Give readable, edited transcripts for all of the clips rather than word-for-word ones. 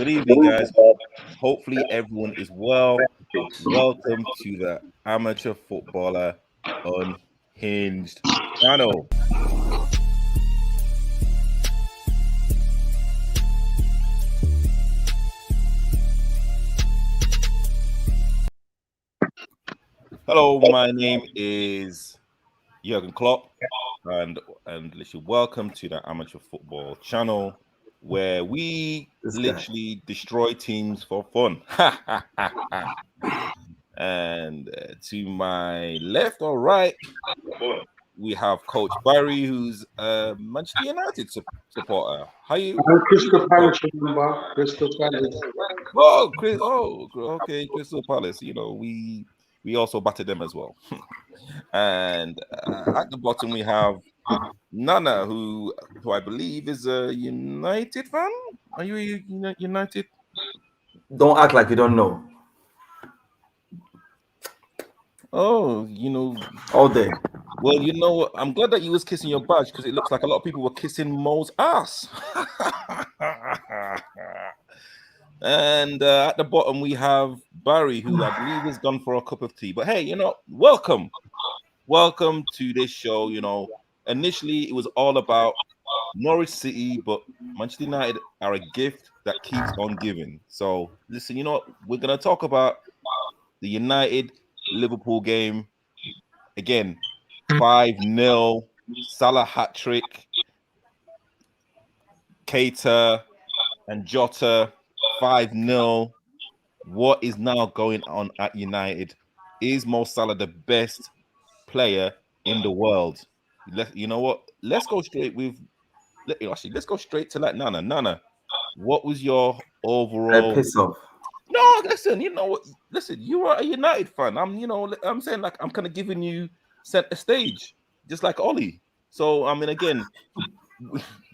Good evening, guys. Hopefully, everyone is well. Welcome to the Amateur Footballer Unhinged channel. Hello, my name is Jurgen Klopp, and literally welcome to the Amateur Football channel, where we literally destroy teams for fun. And to my left or right, we have Coach Barry, who's a Manchester United supporter. How you? Crystal Palace, remember? Crystal Palace. Oh, okay, Crystal Palace. You know, we also battered them as well. And at the bottom we have Nana, who I believe is a United fan. Are you a United? Don't act like you don't know. Oh, you know, all day. Well, you know what? I'm glad that you was kissing your badge because it looks like a lot of people were kissing Mo's ass. And at the bottom we have Barry, who I believe has gone for a cup of tea. But hey, you know, welcome to this show. You know, initially it was all about Norwich City, but Manchester United are a gift that keeps on giving. So listen, you know what? We're gonna talk about the United Liverpool game again. 5-0, Salah hat trick, Keita and Jota 5-0. What is now going on at United? Is Mo Salah the best player in the world? You know what? Let's go straight with. Let's go straight to like Nana. Nana, what was your overall? Piss off. No, listen. You know what? Listen, you are a United fan. I'm saying like I'm kind of giving you center stage, just like Ollie. So I mean, again,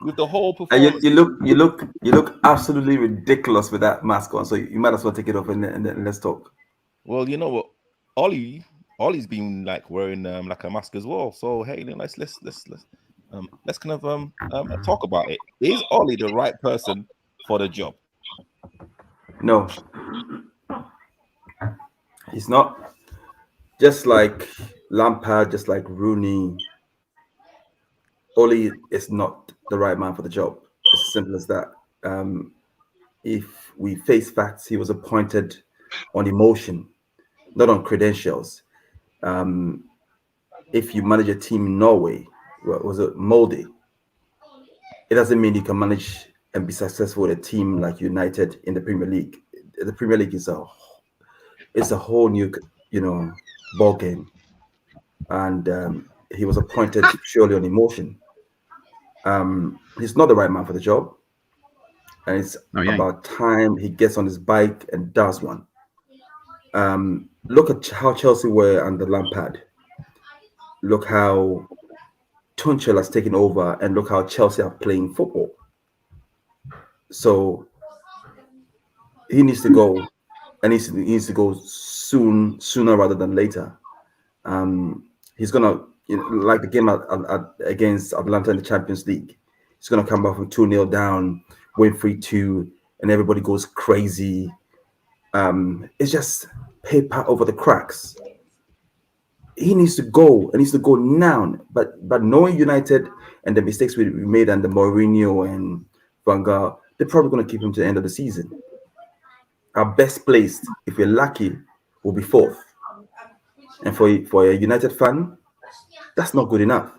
with the whole performance, you look absolutely ridiculous with that mask on. So you might as well take it off and then let's talk. Well, you know what, Ollie's been like wearing like a mask as well. So hey, let's kind of talk about it. Is Ollie the right person for the job? No, he's not. Just like Lampard, just like Rooney, Ollie is not the right man for the job. As simple as that. If we face facts, he was appointed on emotion, not on credentials. If you manage a team in Norway, what was it, Molde? It doesn't mean you can manage and be successful with a team like United in the Premier League. The Premier League is a whole new, ball game, and he was appointed purely on emotion. He's not the right man for the job, and it's about time he gets on his bike and does one. Look at how Chelsea were under Lampard. Look how Tuchel has taken over, and look how Chelsea are playing football. So he needs to go, and he needs to go sooner rather than later. He's gonna, like the game against Atlanta in the Champions League. He's gonna come back from 2-0 down, win 3-2, and everybody goes crazy. It's just paper over the cracks. He needs to go, and needs to go now. But knowing United and the mistakes we made under Mourinho and Van Gaal, they're probably going to keep him to the end of the season. Our best placed, if we're lucky, will be fourth. And for a United fan, that's not good enough.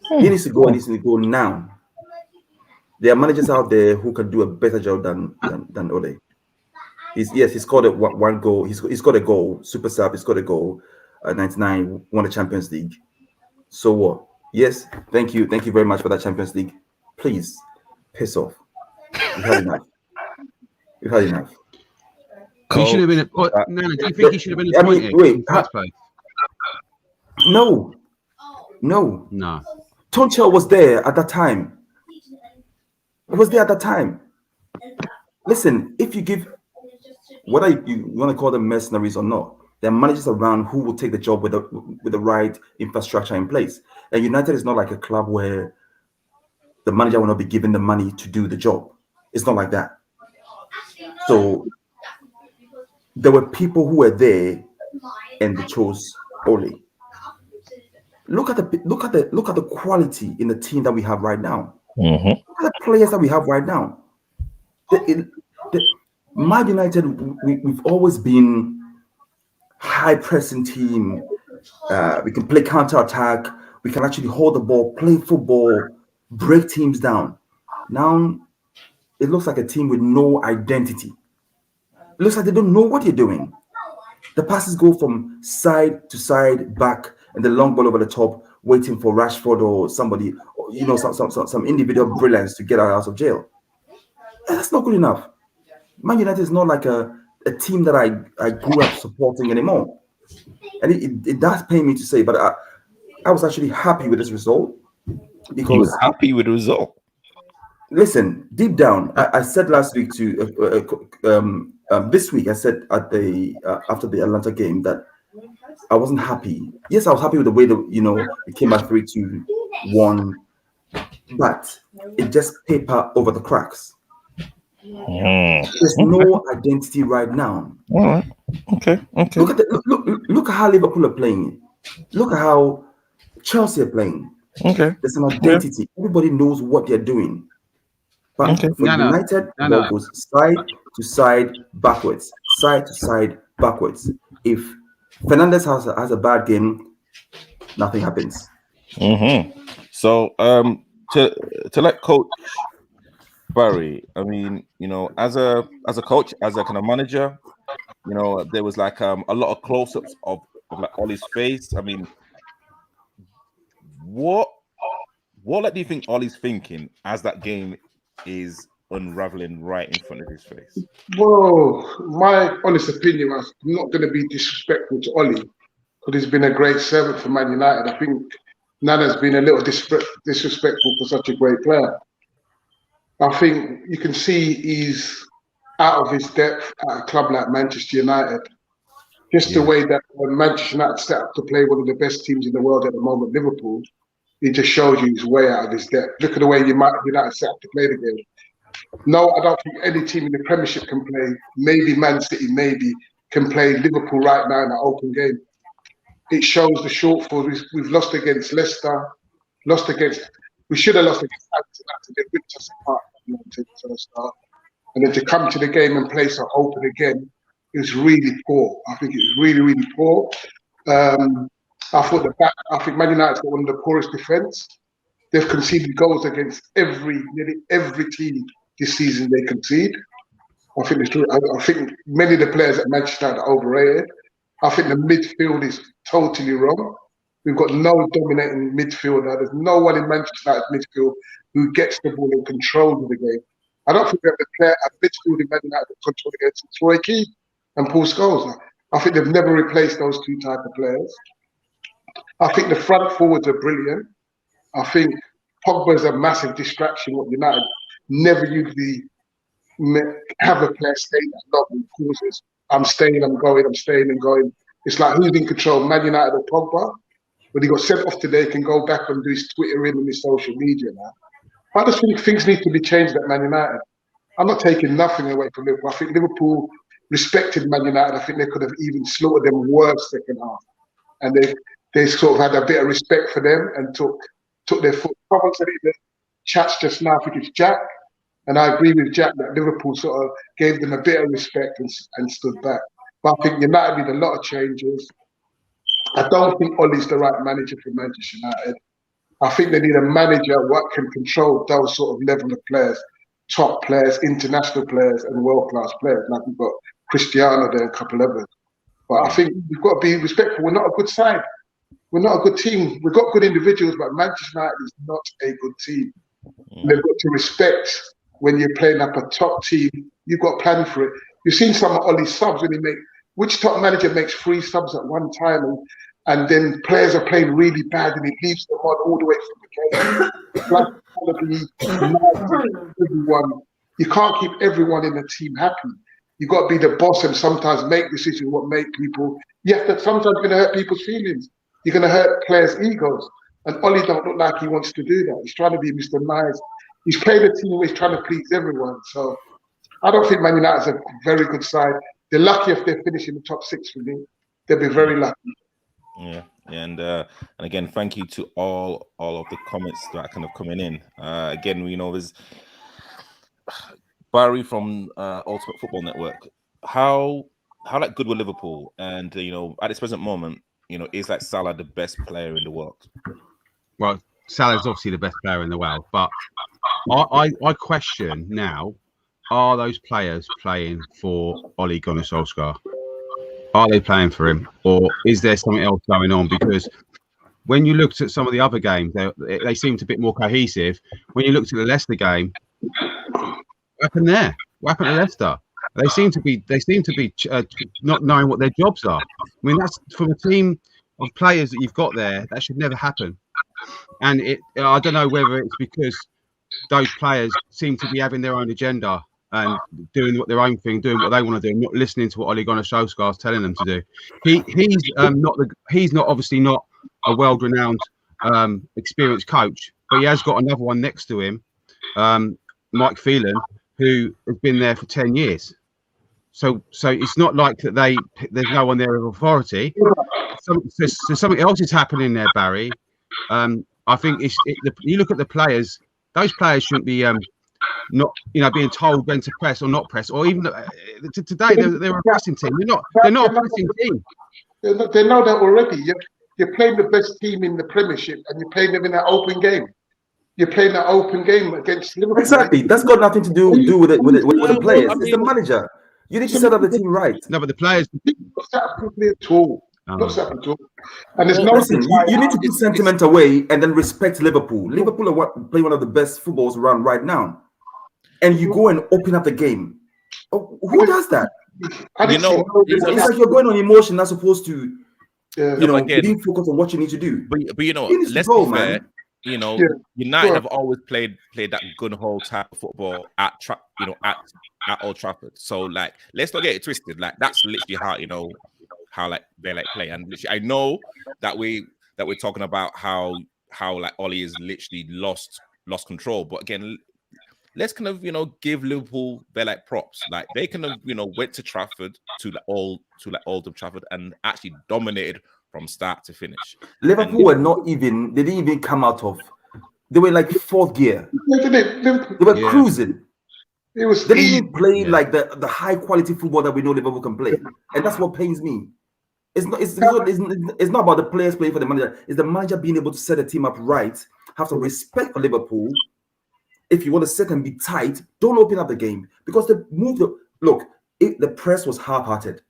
He needs to go, and he needs to go now. There are managers out there who can do a better job than Ole. He scored one goal. He's got a goal. Super sub. He's got a goal. 99 won the Champions League. So what? Yes, thank you very much for that Champions League. Please, piss off. We've had enough. He should have been. Nana, do you think he should have been appointed? Wait. No. Tuchel was there at that time. He was there at that time. Listen, if you give, whether you want to call them mercenaries or not, there are managers around who will take the job with the right infrastructure in place. And United is not like a club where the manager will not be given the money to do the job. It's not like that. So there were people who were there and they chose Ole. Look at the quality in the team that we have right now. Mm-hmm. Look at the players that we have right now. Man United, we've always been high pressing team. We can play counter attack. We can actually hold the ball, play football, break teams down. Now it looks like a team with no identity. It looks like they don't know what you're doing. The passes go from side to side, back, and the long ball over the top, waiting for Rashford or somebody, some individual brilliance to get out of jail. And that's not good enough. Man United is not like a team that I grew up supporting anymore. And it does pain me to say, but I was actually happy with this result. Because you were happy with the result? Listen, deep down, I said last week this week I said at the after the Atlanta game that I wasn't happy. Yes, I was happy with the way that it came at 3-2-1, but it just paper over the cracks. There's no identity right now. All right. Okay. Look at how Liverpool are playing. Look at how Chelsea are playing. Okay. There's an identity. Everybody knows what they're doing. But for United, the ball goes side to side, backwards, side to side, backwards. If Fernandes has a bad game, nothing happens. Mm-hmm. So to let Coach Barry, I mean, as a coach, as a kind of manager, there was like a lot of close-ups of like Ollie's face. I mean, what do you think Ollie's thinking as that game is unraveling right in front of his face? Well, my honest opinion, I'm not going to be disrespectful to Ollie because he's been a great servant for Man United. I think Nana's been a little disrespectful for such a great player. I think you can see he's out of his depth at a club like Manchester United. Just the way that Manchester United set up to play one of the best teams in the world at the moment, Liverpool, it just shows you he's way out of his depth. Look at the way United set up to play the game. No, I don't think any team in the Premiership can play. Maybe Man City, can play Liverpool right now in an open game. It shows the shortfall. We've lost against Leicester, we should have lost against Atlanta. They ripped us apart in the first half. And then to come to the game and play so open again, it was really poor. I think it was really, really poor. I think Man United's got one of the poorest defence. They've conceded goals against nearly every team this season. They concede. I think it's true. I think many of the players at Manchester United are overrated. I think the midfield is totally wrong. We've got no dominating midfielder. There's no one in Manchester United midfield who gets the ball and controls the game. I don't think we have a player at midfield in Man United that control against Troy Keane and Paul Scholes. I think they've never replaced those two type of players. I think the front forwards are brilliant. I think Pogba's a massive distraction. What United never usually have a player stay that long in causes. I'm staying, I'm going, I'm staying and going. It's like who's in control, Man United or Pogba? When he got sent off today, he can go back and do his Twittering and his social media now. I just think things need to be changed at Man United. I'm not taking nothing away from Liverpool. I think Liverpool respected Man United. I think they could have even slaughtered them worse second half. And they sort of had a bit of respect for them and took their foot. Someone said it in the chats just now, I think it's Jack. And I agree with Jack that Liverpool sort of gave them a bit of respect and stood back. But I think United need a lot of changes. I don't think Ollie's the right manager for Manchester United. I think they need a manager what can control those sort of level of players, top players, international players, and world-class players. Like we've got Cristiano there, a couple others. But I think we've got to be respectful. We're not a good side. We're not a good team. We've got good individuals, but Manchester United is not a good team. They've got to respect when you're playing up a top team. You've got to plan for it. You've seen some of Ollie's subs when he which top manager makes 3 subs at one time and then players are playing really bad and he leaves them on all the way from the game. Everyone. You can't keep everyone in the team happy. You've got to be the boss and sometimes make decisions what make people. Sometimes you're going to hurt people's feelings. You're going to hurt players' egos. And Ollie don't look like he wants to do that. He's trying to be Mr. Nice. He's played a team where he's trying to please everyone. So I don't think Man United's a very good side. They're lucky if they finish in the top 6 for me. They'll be very lucky. Yeah, and again, thank you to all of the comments that are kind of coming in. Again, there's Barry from Ultimate Football Network. How like good with Liverpool, and at this present moment, is like Salah the best player in the world? Well, Salah's obviously the best player in the world, but I question now: are those players playing for Ole Gunnar Solskjaer? Are they playing for him, or is there something else going on? Because when you looked at some of the other games, they seemed a bit more cohesive. When you looked at the Leicester game, what happened there? What happened to Leicester? They seem to be not knowing what their jobs are. I mean, that's from a team of players that you've got there. That should never happen. And I don't know whether it's because those players seem to be having their own agenda and doing their own thing, doing what they want to do, not listening to what Ole Gunnar Solskjaer is telling them to do. He's not obviously not a world-renowned, experienced coach, but he has got another one next to him, Mike Phelan, who has been there for 10 years. So it's not like that there's no one there of authority. So something else is happening there, Barry. I think you look at the players; those players shouldn't be not being told when to press or not press, or even today they're a pressing team. They're not a pressing team. They know that already. You're playing the best team in the Premiership, and you're playing them in an open game. You're playing an open game against Liverpool. Exactly. That's got nothing to do with the players. It's the manager. You need to set up the team right. No, but the players. Not set up properly at all. Not set up at all. And there's no. Listen, you need to put sentiment away and then respect Liverpool. Liverpool are playing one of the best footballs around right now, and you go and open up the game. Oh, who does that? It's like you're going on emotion as opposed to being focused on what you need to do. But let's be fair. United have always played that gun hole type of football at Old Trafford. So like, let's not get it twisted. Like that's literally how like they like play. And literally, I know that we're talking about how like Ollie is literally lost control. But again, let's kind of give Liverpool their like props. Like they kind of went to Trafford to Old Trafford and actually dominated from start to finish. Liverpool were not even. They didn't even come out of. They were like fourth gear. They were cruising. They didn't even play like the high quality football that we know Liverpool can play, and that's what pains me. It's not about the players playing for the manager. It's the manager being able to set the team up right. Have some respect for Liverpool. If you want to set and be tight, don't open up the game because the press was half-hearted.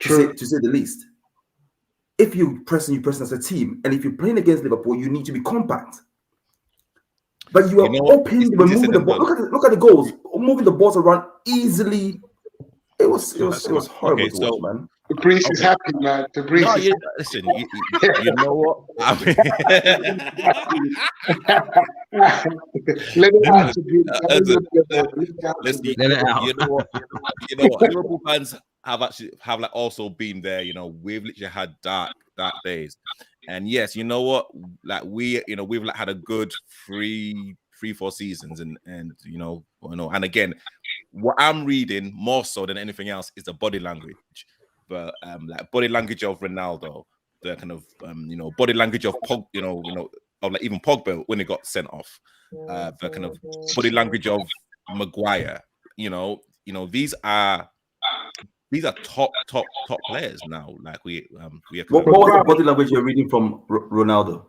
To say the least. If you press as a team, and if you're playing against Liverpool, you need to be compact. But you are open. We're moving the ball. Look at the goals. Moving the balls around easily. It was horrible to watch, man. The Breeze is happy, man. The Breeze is happy. Listen, you know what? I mean, let it out. Let it out. You know what? Liverpool fans have like also been there. We've literally had dark days, and yes, you know what? Like we've like had a good 3-4 seasons, and and again, what I'm reading more so than anything else is the body language. But like body language of Ronaldo, the kind of body language of of like even Pogba when he got sent off, the kind of body language of Maguire. These are top players now. Like we are. What was the body language you're reading from Ronaldo?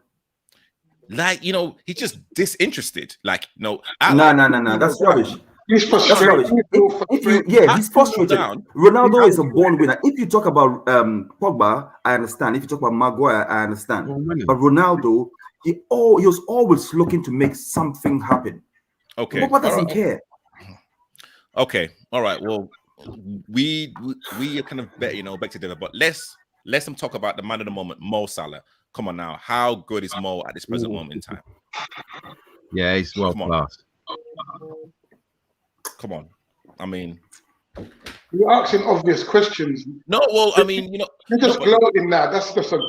Like he's just disinterested. Like no, that's rubbish. He's frustrated. He's frustrated. Ronaldo is a born winner. If you talk about Pogba, I understand. If you talk about Maguire, I understand. But Ronaldo, he was always looking to make something happen. Okay, Pogba doesn't care. Okay, all right. Well, we are kind of back together. But let's talk about the man of the moment, Mo Salah. Come on now, how good is Mo at this present moment in time? Yeah, he's world class. Come on. I mean, you're asking obvious questions. No, well, I mean, you're just gloating now. That's just a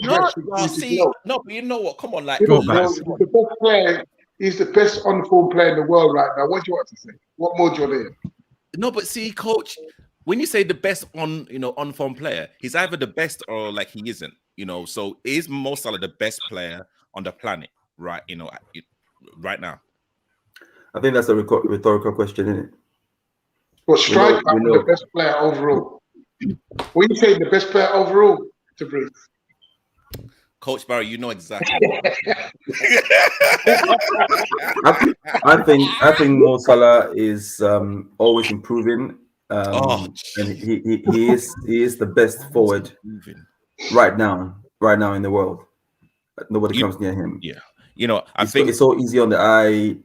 but you know what? Come on, like he's the best player. He's the best on-form player in the world right now. What do you want to say? What more do you want to hear? No, but see, coach, when you say the best on form player, he's either the best or like he isn't. So is Mo Salah the best player on the planet, right? Right now. I think that's a rhetorical question, isn't it? What striker the best player overall? When you say the best player overall, to breathe. Coach Barry, you know exactly. I think Mo Salah is always improving, and he is the best forward right now in the world. Nobody comes near him. Yeah, I think it's so easy on the eye.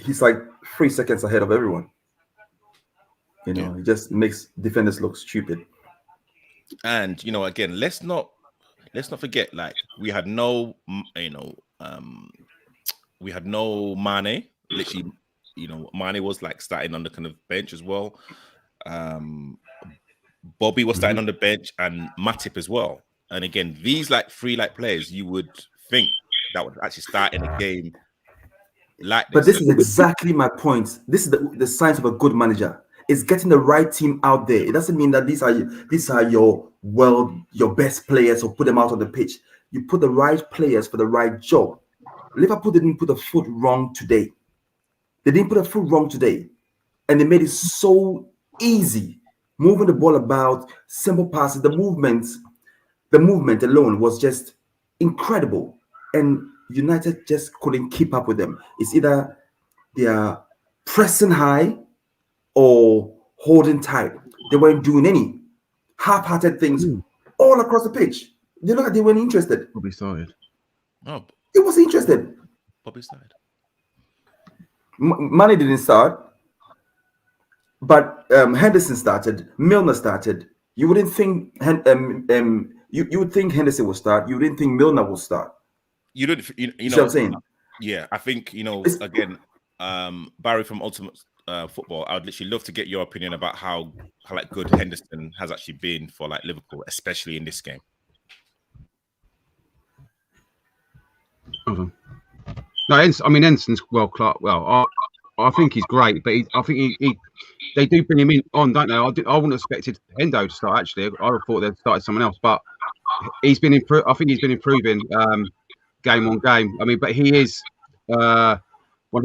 He's like 3 seconds ahead of everyone. He just makes defenders look stupid. And again, let's not forget, like we had no Mane. Literally, Mane was like starting on the kind of bench as well. Bobby was starting on the bench, and Matip as well. And again, these like three players, you would think that would actually start in a game like this. But this is exactly my point. This is the signs of a good manager. It's getting the right team out there. It doesn't mean that these are your best players or put them out on the pitch. You put the right players for the right job. Liverpool didn't put a foot wrong today. And they made it so easy, moving the ball about, simple passes. The movement alone was just incredible, and United just couldn't keep up with them. It's either they are pressing high or holding tight. They weren't doing any half-hearted things all across the pitch. They look like they weren't interested. Bobby started. Oh, he was interested. Bobby started. Mane didn't start, but Henderson started. Milner started. You wouldn't think you would think Henderson will start. You wouldn't think Milner will start. You don't. You know what I'm saying? Yeah, I think again, Barry from Ultimate Football. I would literally love to get your opinion about how like good Henderson has actually been for like Liverpool, especially in this game. No, Henson's well, Clark. Well, I think he's great, but I think they do bring him in on, don't they? I wouldn't have expected Hendo to start. Actually, I would have thought they'd started someone else, but he's been I think he's been improving game on game. I mean, but he is one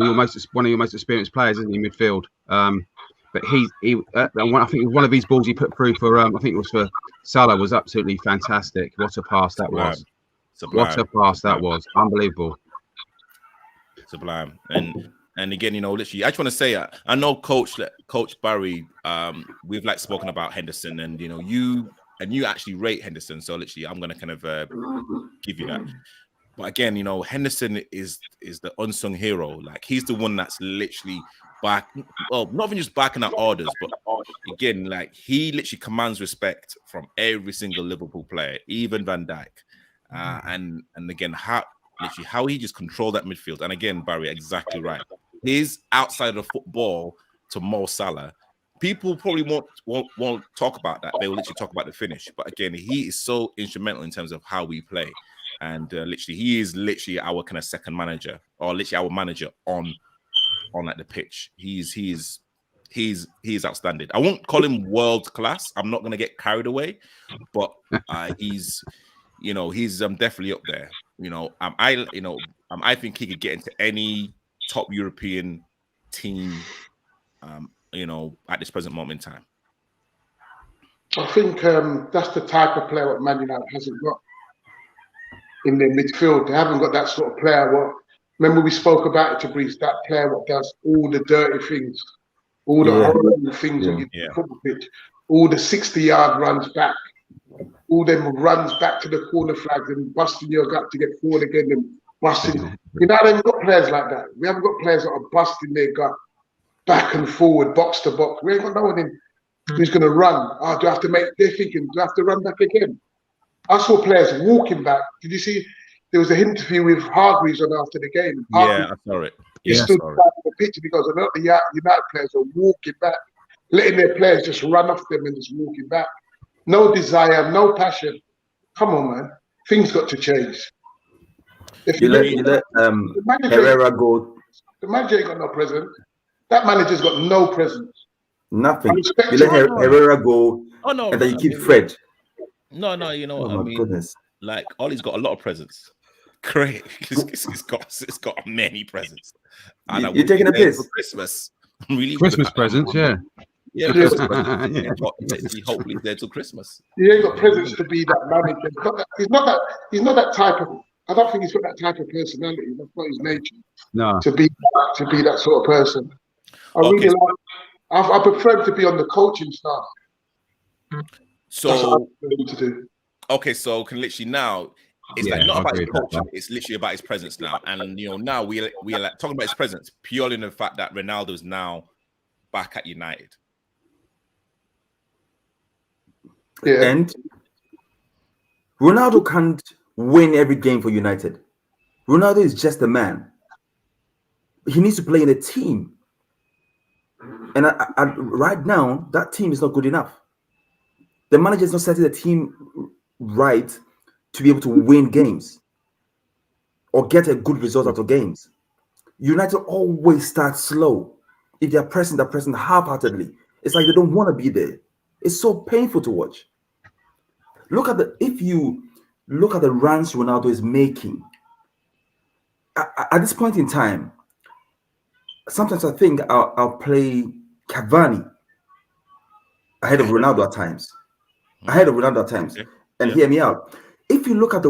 of your most experienced players, isn't he, in midfield? But I think one of these balls he put through for I think it was for Salah was absolutely fantastic. What a pass that was! What a pass that was! Unbelievable. Sublime. And again, literally, I just want to say, I know Coach Barry, we've like spoken about Henderson, and you actually rate Henderson, so literally, I'm gonna kind of give you that. But again, Henderson is the unsung hero. Like he's the one that's literally not even just backing out orders, but again, like he literally commands respect from every single Liverpool player, even Van Dijk, and again, how he just controlled that midfield. And again, Barry, exactly right. His outside of football to Mo Salah, people probably won't talk about that. They will literally talk about the finish. But again, he is so instrumental in terms of how we play. And literally, he is literally our kind of second manager, or literally our manager on like the pitch. He's outstanding. I won't call him world class. I'm not gonna get carried away, but he's definitely up there. I think he could get into any top European team, at this present moment in time. I think that's the type of player what Man United hasn't got in their midfield. They haven't got that sort of player. Remember we spoke about it, to Breeze, that player what does all the dirty things, all the horrible things on your football pitch, all the 60-yard runs back, all them runs back to the corner flags and busting your gut to get forward again and busting. We haven't got players like that. We haven't got players that are busting their gut back and forward, box to box. We ain't got no one who's going to run. They're thinking, do I have to run back again? I saw players walking back. Did you see? There was an interview with Hargreaves on after the game. Yeah, I saw it. He stood back on the pitch because a lot of the United players are walking back, letting their players just run off them and just walking back. No desire, no passion. Come on, man. Things got to change. If you let Herrera go. The manager ain't got no presence. That manager's got no presence. Nothing. respect You let it. Herrera go, Oh no, and then you I keep mean, Fred. no. You know Oh what I my mean? goodness. Like Ollie's got a lot of presents. Great, it's got many presents, and I You're wish he's taking a there for piss. Christmas. Really, Christmas presents, yeah. yeah, Yeah. Christmas presents. Yeah. He hopefully he's there till Christmas. He ain't got presence to be that manager. He's not that type of. I don't think he's got that type of personality. That's not his nature No. to be that sort of person. I Okay, really like. I prefer him to be on the coaching staff. That's what I so prefer him to do. okay, so can literally now it's like Yeah, not I about his agree with that, coaching, it's literally about his presence now. And now we are like talking about his presence purely in the fact that Ronaldo is now back at United. Yeah. And Ronaldo can't win every game for United. Ronaldo is just a man. He needs to play in a team. And right now, that team is not good enough. The manager is not setting the team right to be able to win games or get a good result out of games. United always start slow. If they're pressing half-heartedly. It's like they don't want to be there. It's so painful to watch. If you look at the runs Ronaldo is making, at this point in time, sometimes I think I'll play Cavani ahead of Ronaldo at times. Okay. And hear me out. If you look at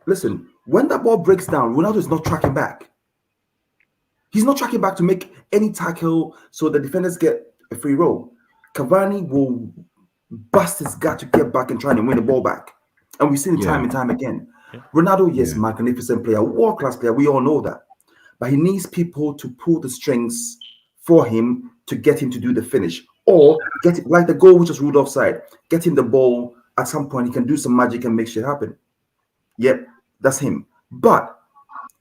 listen, when that ball breaks down, Ronaldo is not tracking back. He's not tracking back to make any tackle so the defenders get a free roll. Cavani will bust his gut to get back and try and win the ball back. And we've seen it time and time again. Yeah. Ronaldo, yes, magnificent player, world-class player. We all know that. But he needs people to pull the strings for him to get him to do the finish. Or get it, like the goal which was ruled offside, get him the ball at some point. He can do some magic and make shit happen. Yep, that's him. But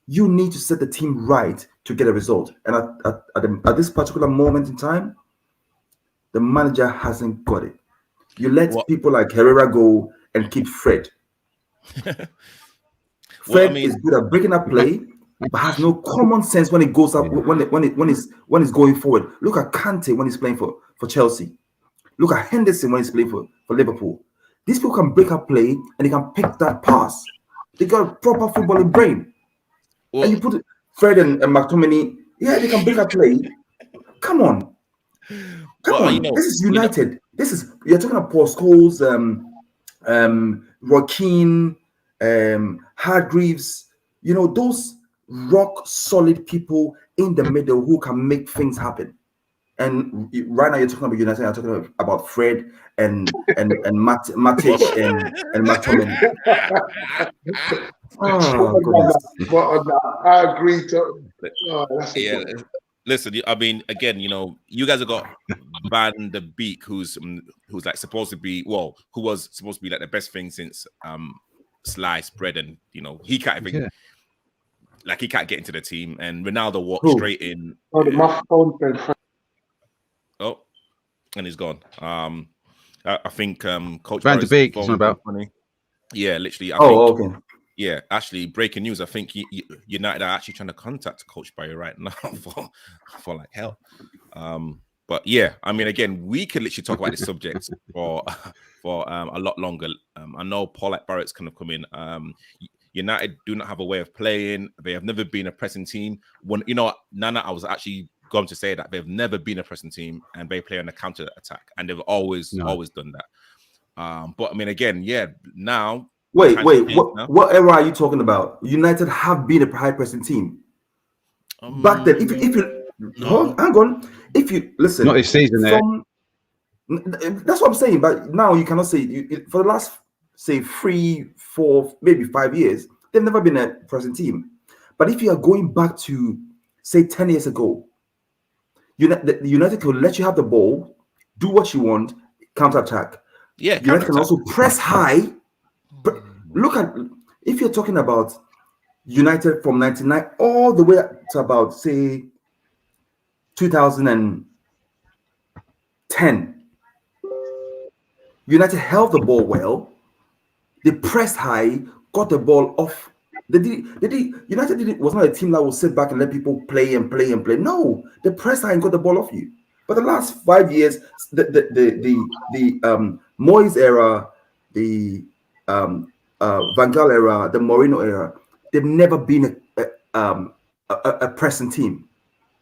you need to set the team right to get a result. And at this particular moment in time, the manager hasn't got it. You let people like Herrera go and keep Fred. Fred is good at breaking up play, but has no common sense when it goes up when it's going forward. Look at Kante when he's playing for Chelsea. Look at Henderson when he's playing for Liverpool. These people can break up play and they can pick that pass. They got a proper footballing brain. And you put Fred and McTominay, yeah, they can break up play. Come on. This is United. You're talking about Paul Scholes, Joaquin, Hargreaves, those rock solid people in the middle who can make things happen. And right now you're talking about United, you're talking about Fred and Matic and McTominay. Oh, goodness. I agree to. Listen, I mean, again, you guys have got Van de Beek, who's like supposed to be, who was supposed to be like the best thing since sliced bread, and he can't even, like he can't get into the team, and Ronaldo walked straight in. My phone. Oh, and he's gone. I think Coach Van de Beek is about. Yeah, literally. Okay. Yeah, actually, breaking news. I think United are actually trying to contact Coach Barry right now for like help. But yeah, I mean, again, we could literally talk about this subject for a lot longer. I know Paul Barrett's kind of come in. United do not have a way of playing. They have never been a pressing team. Nana, I was actually going to say that they've never been a pressing team and they play on a counter attack, and they've always done that. But I mean, again, now. Wait, what era are you talking about? United have been a high pressing team. Back then, if you hang on, if you listen, not this season, that's what I'm saying. But now you cannot say for the last, say, 3, 4, maybe 5 years, they've never been a pressing team. But if you are going back to, say, 10 years ago, United could let you have the ball, do what you want, counter attack. Yeah, United can also press high. Look at, if you're talking about United from 99 all the way to about, say, 2010, United held the ball well. They pressed high, got the ball off. United was not a team that would sit back and let people play and play and play. No, they pressed high and got the ball off you. But the last 5 years, the Moyes era, the Van Gaal era, the Mourinho era, they've never been a pressing team.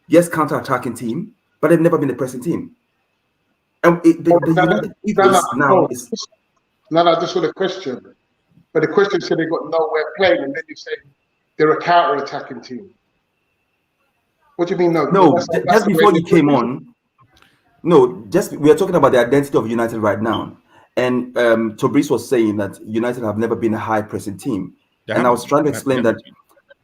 Yes, counter-attacking team, but they've never been a pressing team. And the United ethos now is. No, just for the question. But the question said they got nowhere playing, and then you say they're a counter-attacking team. What do you mean? No, just before you came on. No, we are talking about the identity of United right now. And Tobrice was saying that United have never been a high-pressing team. And I was trying to explain that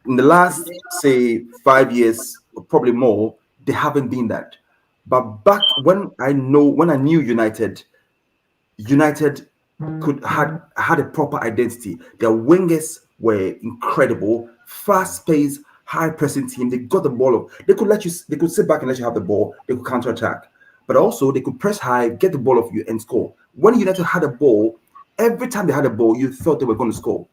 in the last, say, 5 years, or probably more, they haven't been that. But back when I knew United had a proper identity. Their wingers were incredible, fast-paced, high-pressing team. They got the ball up. They could sit back and let you have the ball. They could counter-attack. But also they could press high, get the ball off you, and score. When United had a ball, every time they had a ball, you thought they were going to score.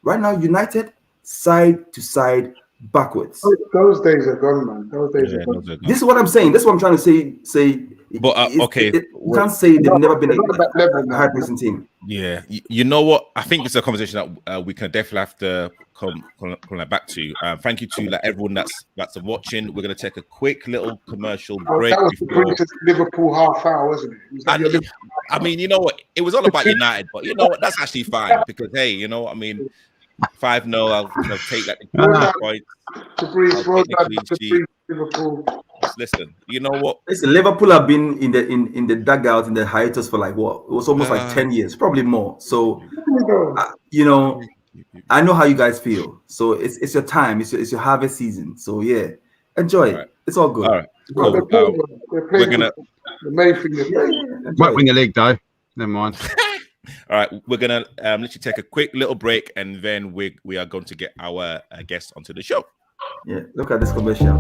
Right now, United, side to side, backwards. Those days are gone, man. Those days are gone. This is what I'm saying. This is what I'm trying to say. But okay, you can't say they've never been a high-pressing team. Yeah, you know what? I think it's a conversation that we can definitely have to come back to. Thank you to everyone that's watching. We're gonna take a quick little commercial break. That was the Liverpool half hour, wasn't it? I mean, you know what? It was all about United, but you know what? That's actually fine because hey, you know, I mean, 5-0. I'll take that. Liverpool. Listen, you know what? Listen, Liverpool have been in the dugout in the hiatus for like what? It was almost like 10 years, probably more. So, you know, I know how you guys feel. So it's your time. It's your harvest season. So yeah, enjoy it. Right. It's all good. All right, cool. We're gonna the main thing. Won't win the league though. Never mind. All right, we're gonna literally take a quick little break, and then we are going to get our guest onto the show. Yeah, look at this commercial.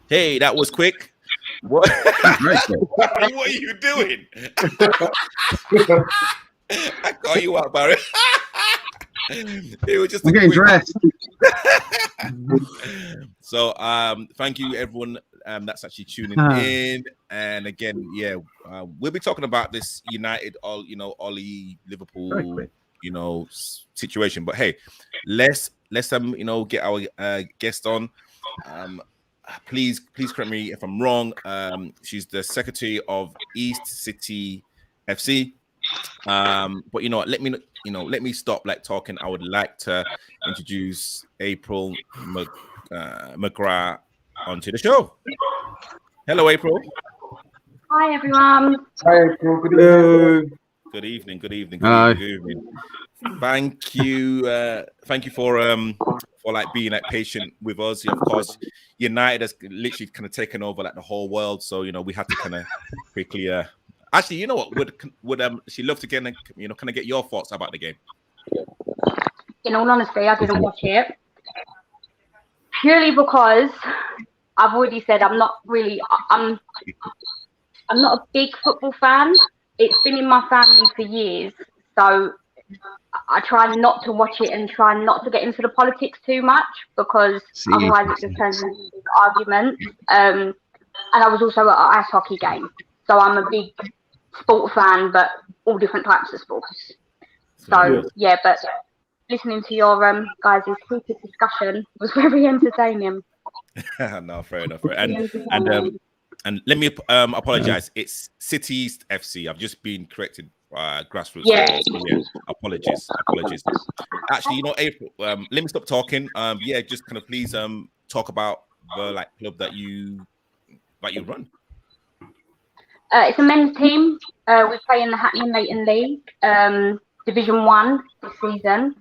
Hey, that was quick. What? What are you doing? I call you out, Barry. It was just getting dressed. So, thank you everyone that's actually tuning in. And again, yeah, we'll be talking about this United, Ollie, Liverpool, situation. But hey, let's get our guest on. Please correct me if I'm wrong. She's the secretary of East City FC. But you know what? Let me stop talking. I would like to introduce April McGrath onto the show. Hello, April. Hi, everyone. Hi, April. Good evening. Good evening. Thank you for being patient with us. Of course, United has literally kind of taken over the whole world, so we have to kind of quickly. Actually, you know what? Would she love to get kind of get your thoughts about the game? In all honesty, I didn't watch it purely because I've already said I'm not a big football fan. It's been in my family for years, so I try not to watch it and try not to get into the politics too much because otherwise it just turns into a big argument. And I was also at an ice hockey game, so I'm a big sport fan, but all different types of sports. So yeah, but listening to your guys' heated discussion was very entertaining. No, fair enough. And let me apologize. It's City East FC. I've just been corrected. Grassroots. Yeah. Apologies. Actually, April. Let me stop talking. Just kind of please talk about the club that you run. It's a men's team. We play in the Hackney and Leighton League, Division 1 this season.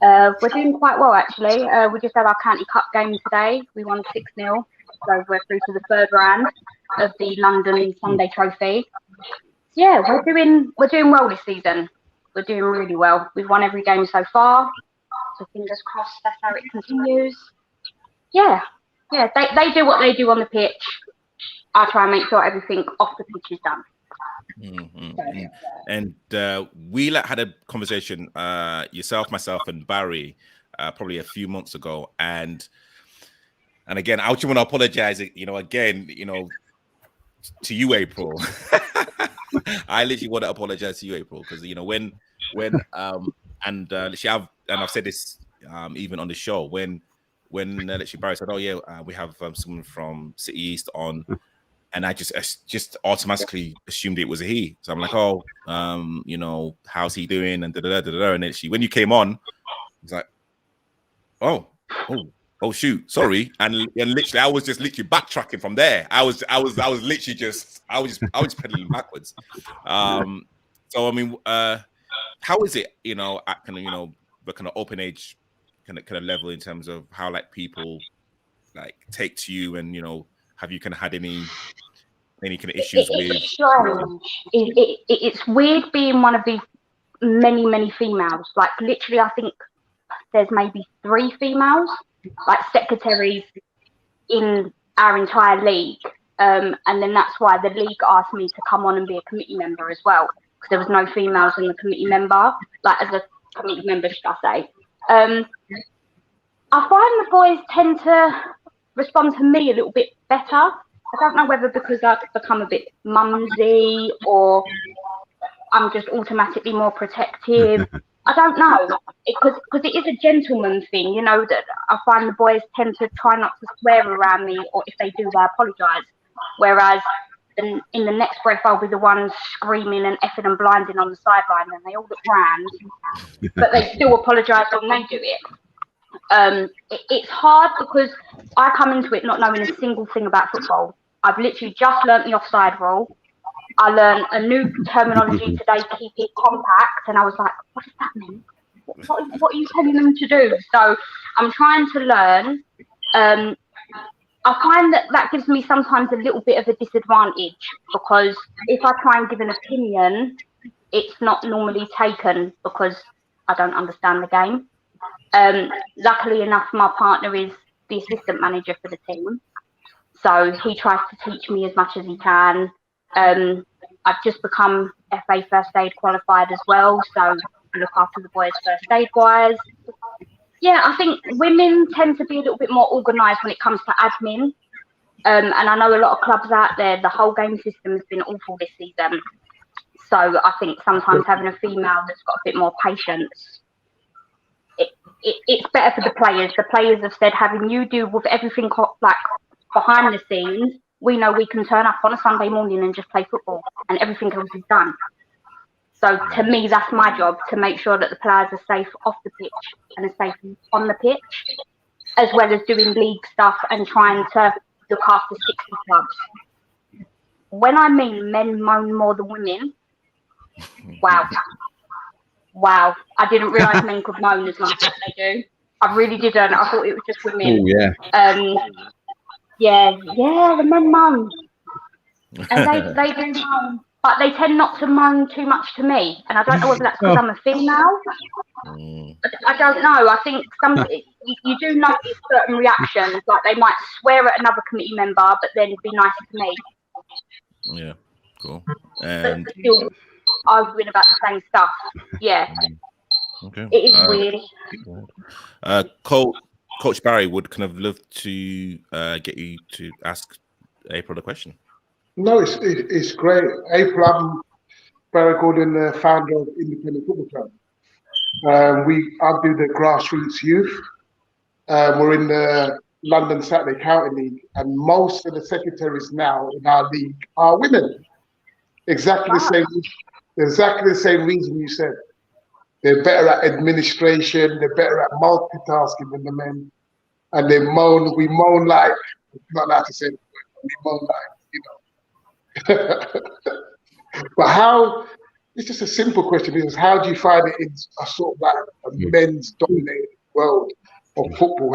We're doing quite well actually. We just had our county cup game today. We won 6-0, so we're through to the third round of the London Sunday Trophy. Yeah, we're doing well this season. We're doing really well. We've won every game so far. So fingers crossed that's how it continues. Yeah. They do what they do on the pitch. I try and make sure everything off the pitch is done. And we had a conversation, yourself, myself, and Barry, probably a few months ago, and again, I just want to apologize, to you, April. I literally want to apologize to you, April, because when I've said this even on the show when literally Barry said, "Oh yeah, we have someone from City East on." And I just automatically assumed it was a he. So I'm like, oh, how's he doing? And da-da-da-da-da. And actually, when you came on, it's like, oh, shoot, sorry. And literally, I was just literally backtracking from there. I was literally just pedaling backwards. So I mean, how is it, at kind of the kind of open age kind of level in terms of how like people like take to you, and have you kind of had any kind of issues with? It's strange. It's weird being one of these many females. Like literally, I think there's maybe 3 females, like secretaries in our entire league. And then that's why the league asked me to come on and be a committee member as well, because there was no females in the committee member, like as a committee member, should I say. I find the boys tend to respond to me a little bit better. I don't know whether because I've become a bit mumsy or I'm just automatically more protective. I don't know, because it is a gentleman thing, that I find the boys tend to try not to swear around me, or if they do, they apologise. Whereas in the next breath, I'll be the one screaming and effing and blinding on the sideline, and they all look grand, but they still apologise when they do it. It's hard because I come into it not knowing a single thing about football. I've literally just learnt the offside rule. I learned a new terminology today, keep it compact, and I was like, what does that mean? What are you telling them to do? So I'm trying to learn. I find that gives me sometimes a little bit of a disadvantage, because if I try and give an opinion, it's not normally taken because I don't understand the game. Luckily enough, my partner is the assistant manager for the team, so he tries to teach me as much as he can. I've just become FA First Aid qualified as well, so I look after the boys first aid wise. Yeah, I think women tend to be a little bit more organised when it comes to admin. And I know a lot of clubs out there, the whole game system has been awful this season. So I think sometimes having a female that's got a bit more patience, it's better for the players. The players have said, having you deal with everything like behind the scenes, we know we can turn up on a Sunday morning and just play football, and everything else is done. So to me, that's my job, to make sure that the players are safe off the pitch and are safe on the pitch, as well as doing league stuff and trying to look after 60 clubs. When I mean men moan more than women, wow. I didn't realise men could moan as much as they do. I really didn't. I thought it was just women. Oh, yeah. The men moan. And they do moan. But they tend not to moan too much to me. And I don't know whether that's because I'm a female. I don't know. I think you do notice certain reactions. Like they might swear at another committee member, but then be nice to me. Yeah, cool. And but still arguing about the same stuff. Yeah. Okay. It is weird. Coach Barry would kind of love to get you to ask April the question. No, it's great. April, I'm Barry Gordon, the founder of Independent Football Club. I do the grassroots youth. We're in the London Saturday County League, and most of the secretaries now in our league are women. Exactly the same reason you said. They're better at administration. They're better at multitasking than the men, and we moan like, not allowed to say it, we moan like, But it's just a simple question, is how do you find it in a sort of like a men's dominated world of football?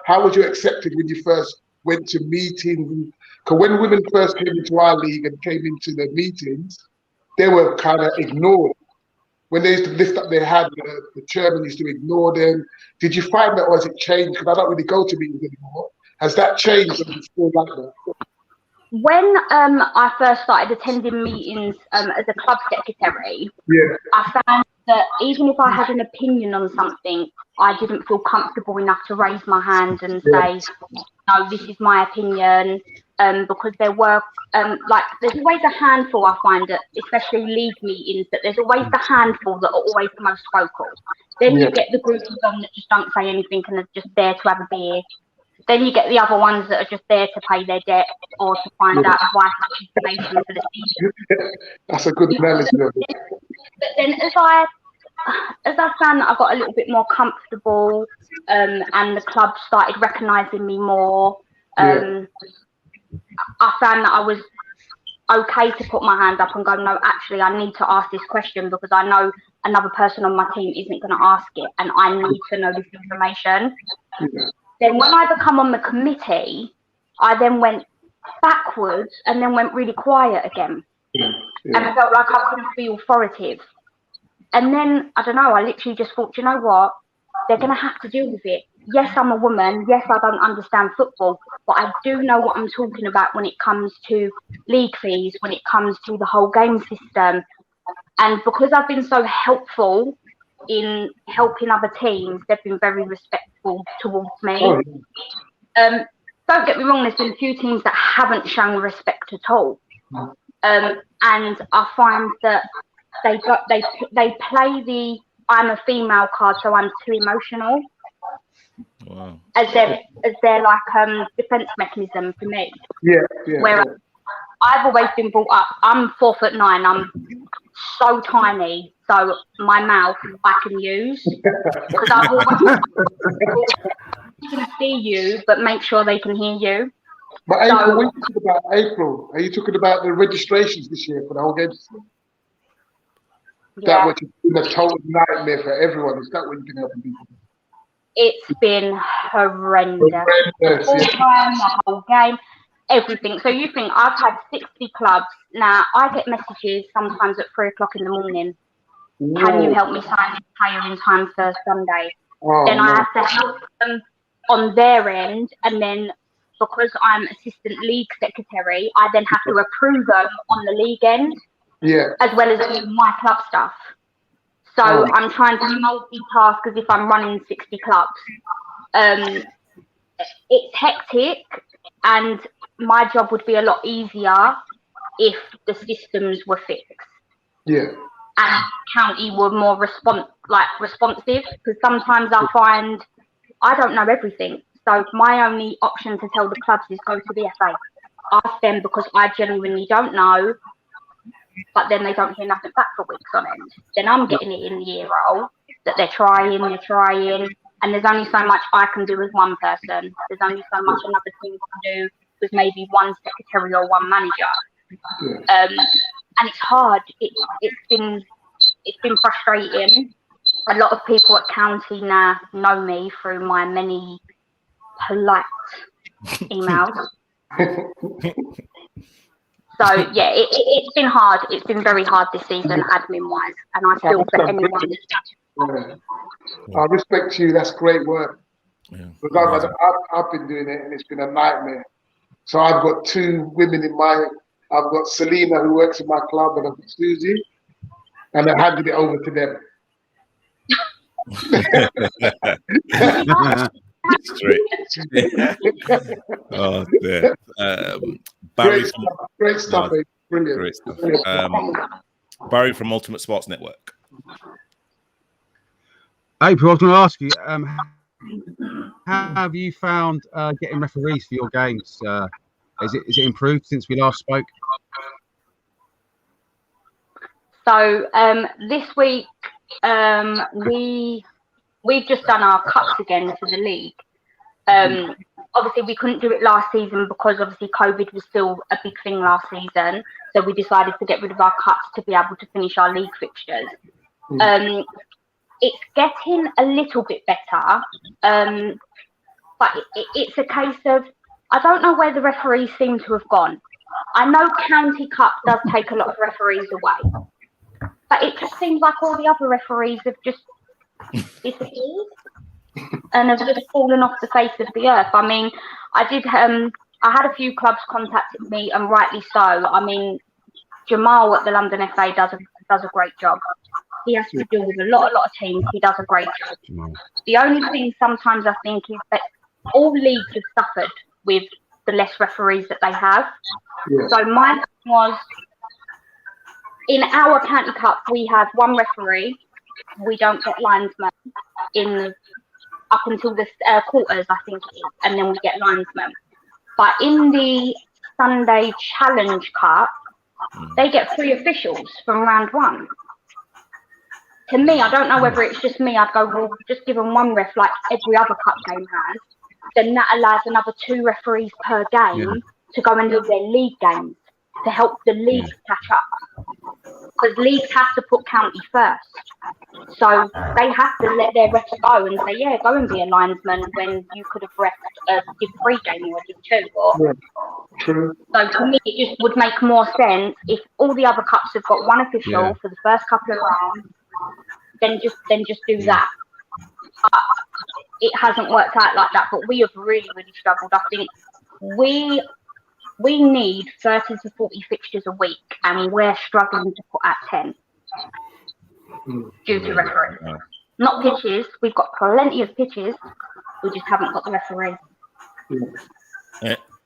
How was you accepted when you first went to meetings? Because when women first came into our league and came into the meetings, they were kind of ignored. When they used to lift up their hand, the chairman used to ignore them. Did you find that, or has it changed? Because I don't really go to meetings anymore. Has that changed? Or is it still like that? When I first started attending meetings as a club secretary, I found that even if I had an opinion on something, I didn't feel comfortable enough to raise my hand and say, no, this is my opinion, because there were, there's always a handful, I find, that, especially league meetings, that there's always the handful that are always the most vocal. Then you get the group of them that just don't say anything and are just there to have a beer. Then you get the other ones that are just there to pay their debt or to find out vital information for the season. That's a good analogy of it. But then as I found that I got a little bit more comfortable, and the club started recognising me more, I found that I was okay to put my hand up and go, no, actually, I need to ask this question because I know another person on my team isn't going to ask it, and I need to know this information. Then when I become on the committee, I then went backwards and then went really quiet again. And I felt like I couldn't be authoritative. And then, I don't know, I literally just thought, you know what? They're going to have to deal with it. Yes, I'm a woman. Yes, I don't understand football. But I do know what I'm talking about when it comes to league fees, when it comes to the whole game system. And because I've been so helpful in helping other teams, they've been very respectful towards me. Don't get me wrong, there's been a few teams that haven't shown respect at all. And I find that they play the I'm a female card, so I'm too emotional. Wow. As their like defense mechanism for me. Where I've always been brought up, I'm 4'9", I'm so tiny, so my mouth I can use because I've always can see you, but make sure they can hear you. But April, when you talk about April, are you talking about the registrations this year for the whole game? That which has been a total nightmare for everyone. Is that what you've been helping people? It's been horrendous. The full time, the whole game, everything. So you think I've had 60 clubs. Now I get messages sometimes at 3 o'clock in the morning. Can you help me sign this player in time for Sunday? Then I have to help them on their end, and then because I'm assistant league secretary, I then have to approve them on the league end, as well as do my club stuff. So I'm trying to multitask as if I'm running 60 clubs. It's hectic, and my job would be a lot easier if the systems were fixed. And county were more responsive, because sometimes I find I don't know everything. So my only option to tell the clubs is go to the FA. Ask them, because I genuinely don't know, but then they don't hear nothing back for weeks on end. Then I'm getting it in the ear roll that they're trying, and there's only so much I can do as one person. There's only so much another team can do with maybe one secretary or one manager. And it's hard. It's been frustrating. A lot of people at county now know me through my many polite emails. So yeah, it's been hard. It's been very hard this season, admin wise, and I feel for anyone. I respect you. That's great work. Because I've been doing it, and it's been a nightmare. So I've got 2 women in my. I've got Selena, who works in my club, and I've got Susie, and I handed it over to them. Straight. Oh, dear. Barry, great stuff, brilliant. Great stuff. Barry from Ultimate Sports Network. April, I was going to ask you, how have you found getting referees for your games? Is it improved since we last spoke? So this week we've just done our cups again for the league. Obviously we couldn't do it last season because obviously COVID was still a big thing last season. So we decided to get rid of our cups to be able to finish our league fixtures. It's getting a little bit better, but it's a case of, I don't know where the referees seem to have gone. I know County Cup does take a lot of referees away, but it just seems like all the other referees have just disappeared and have just fallen off the face of the earth. I mean, I did I had a few clubs contacted me, and rightly so. I mean, Jamal at the London FA does a great job. He has to deal with a lot of teams. He does a great job. The only thing sometimes I think is that all leagues have suffered with the less referees that they have. Yeah. So mine was, in our county cup, we have one referee. We don't get linesmen up until the quarters, I think it is, and then we get linesmen. But in the Sunday Challenge Cup, they get 3 officials from round 1. To me, I don't know whether it's just me. I'd go, well, just give them 1 ref like every other cup game has. Then that allows another 2 referees per game to go and do their league games to help the league catch up. Because leagues have to put county first. So they have to let their refs go and say, yeah, go and be a linesman when you could have refed give 3 games or give 2. Or... True. So to me, it just would make more sense if all the other cups have got 1 official for the first couple of rounds. Then just do that. But it hasn't worked out like that. But we have really struggled. I think we need 30 to 40 fixtures a week, and we're struggling to put at 10 due to referees. Not pitches. We've got plenty of pitches. We just haven't got the referee.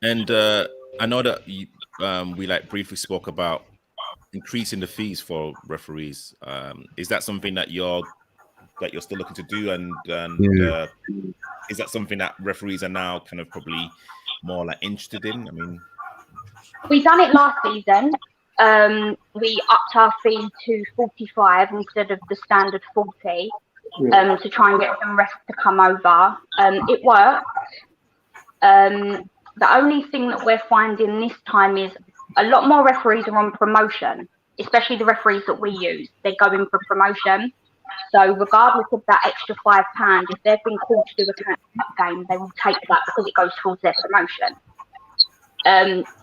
And I know that we briefly spoke about increasing the fees for referees. Is that something that you're still looking to do? And is that something that referees are now kind of probably more interested in? I mean, we done it last season. We upped our fee to 45 instead of the standard 40 to try and get some refs to come over. It worked. The only thing that we're finding this time is a lot more referees are on promotion, especially the referees that we use. They're going for promotion. So regardless of that extra £5, if they've been called to do a county cup game, they will take that because it goes towards their promotion.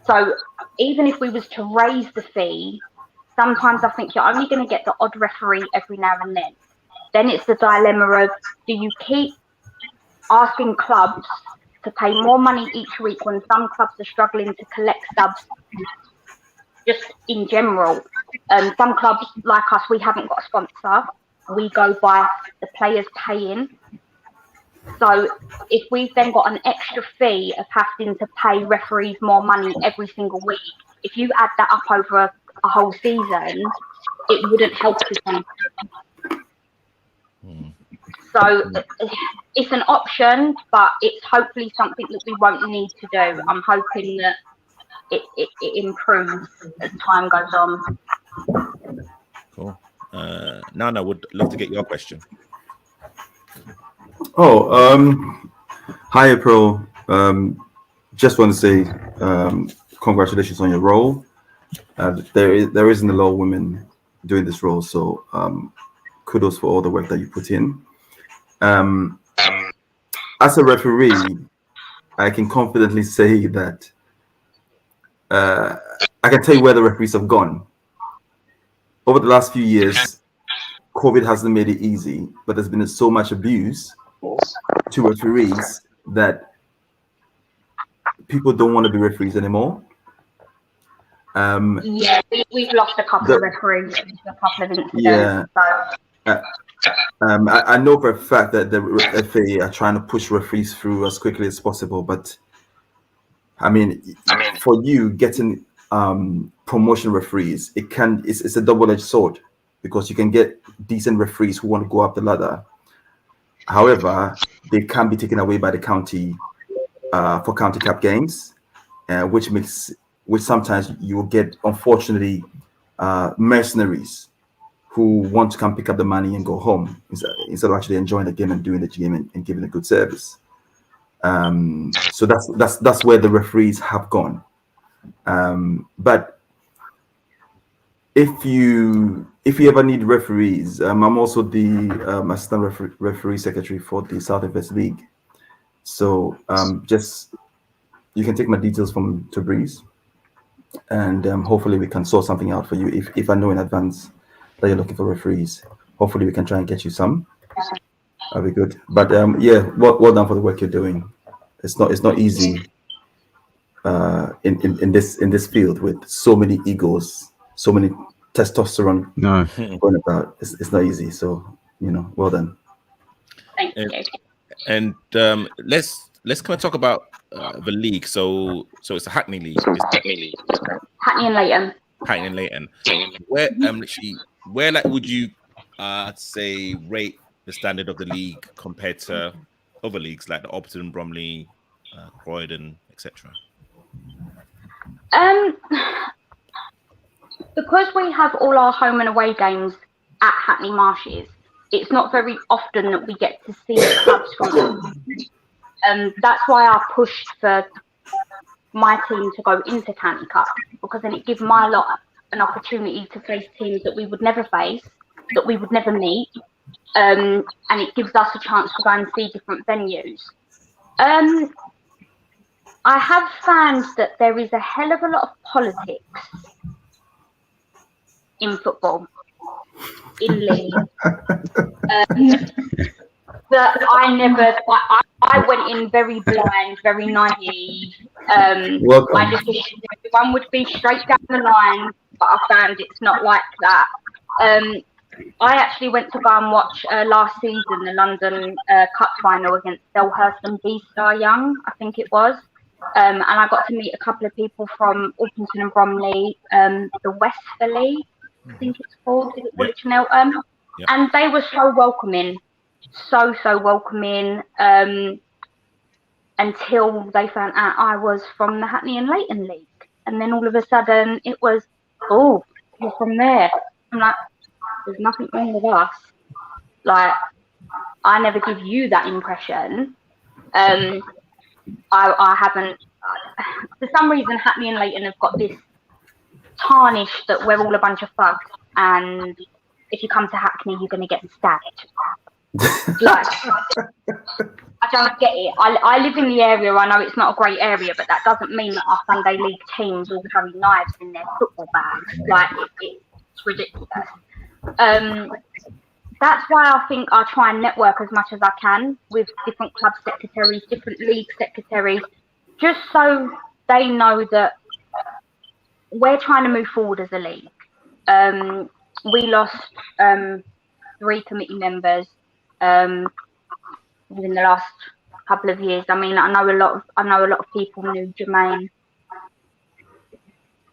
So even if we was to raise the fee, sometimes I think you're only going to get the odd referee every now and then. Then it's the dilemma of, do you keep asking clubs to pay more money each week when some clubs are struggling to collect subs just in general? Some clubs like us, we haven't got a sponsor. We go by the players paying. So if we've then got an extra fee of having to pay referees more money every single week, if you add that up over a whole season, it wouldn't help us. So it's an option, but it's hopefully something that we won't need to do. I'm hoping that it improves as time goes on. Cool. Nana, would love to get your question. Hi, April. Just want to say congratulations on your role. There isn't a lot of women doing this role, so kudos for all the work that you put in. As a referee, I can confidently say that I can tell you where the referees have gone. Over the last few years, COVID hasn't made it easy, but there's been so much abuse to referees that people don't want to be referees anymore. Yeah, we've lost a couple of referees, a couple of incidents. Yeah. So. I know for a fact that the FA are trying to push referees through as quickly as possible, but I mean, for you getting promotion referees, it's a double-edged sword, because you can get decent referees who want to go up the ladder. However, they can be taken away by the county for county cup games, which sometimes you will get, unfortunately, mercenaries who want to come pick up the money and go home instead of actually enjoying the game and doing the game and giving a good service. So that's where the referees have gone. But if you ever need referees, I'm also the assistant referee secretary for the South West League. So just you can take my details from Tabriz, and hopefully we can sort something out for you. If I know in advance that you're looking for referees, hopefully we can try and get you some. That'll be good. But yeah, well done for the work you're doing. It's not easy. in this field with so many egos, so many testosterone No. going about. It's not easy. So well done. Thank you. And let's kind of talk about the league. So it's the Hackney League. Hackney and Leighton. Hackney and Leighton. Where where like would you say rate the standard of the league compared to other leagues like the Upton, Bromley, Croydon, etc.? Because we have all our home and away games at Hackney Marshes, it's not very often that we get to see clubs from that's why I pushed for my team to go into County Cup, because then it gives my lot an opportunity to face teams that we would never face, that we would never meet, and it gives us a chance to go and see different venues. I have found that there is a hell of a lot of politics in football, in league. That I went in very blind, very naive. I just assumed everyone would be straight down the line, but I found it's not like that. I actually went to go and watch last season the London Cup final against Selhurst and B-Star Young, I think it was. And I got to meet a couple of people from Orpington and Bromley, the Westfleet, I think it's called, is it Woolwich and Eltham? Yep. And they were so welcoming, so welcoming, until they found out I was from the Hackney and Leighton League. And then all of a sudden it was, oh, you're from there. I'm like, there's nothing wrong with us. Like, I never give you that impression. I haven't, for some reason, Hackney and Leighton have got this tarnish that we're all a bunch of thugs, and if you come to Hackney, you're going to get stabbed. Like, I don't get it. I live in the area. I know it's not a great area, but that doesn't mean that our Sunday League teams all carry knives in their football bags. Like, it's ridiculous. That's why I think I try and network as much as I can with different club secretaries, different league secretaries, just so they know that we're trying to move forward as a league. We lost 3 committee members within the last couple of years. I mean, I know a lot of people knew Jermaine,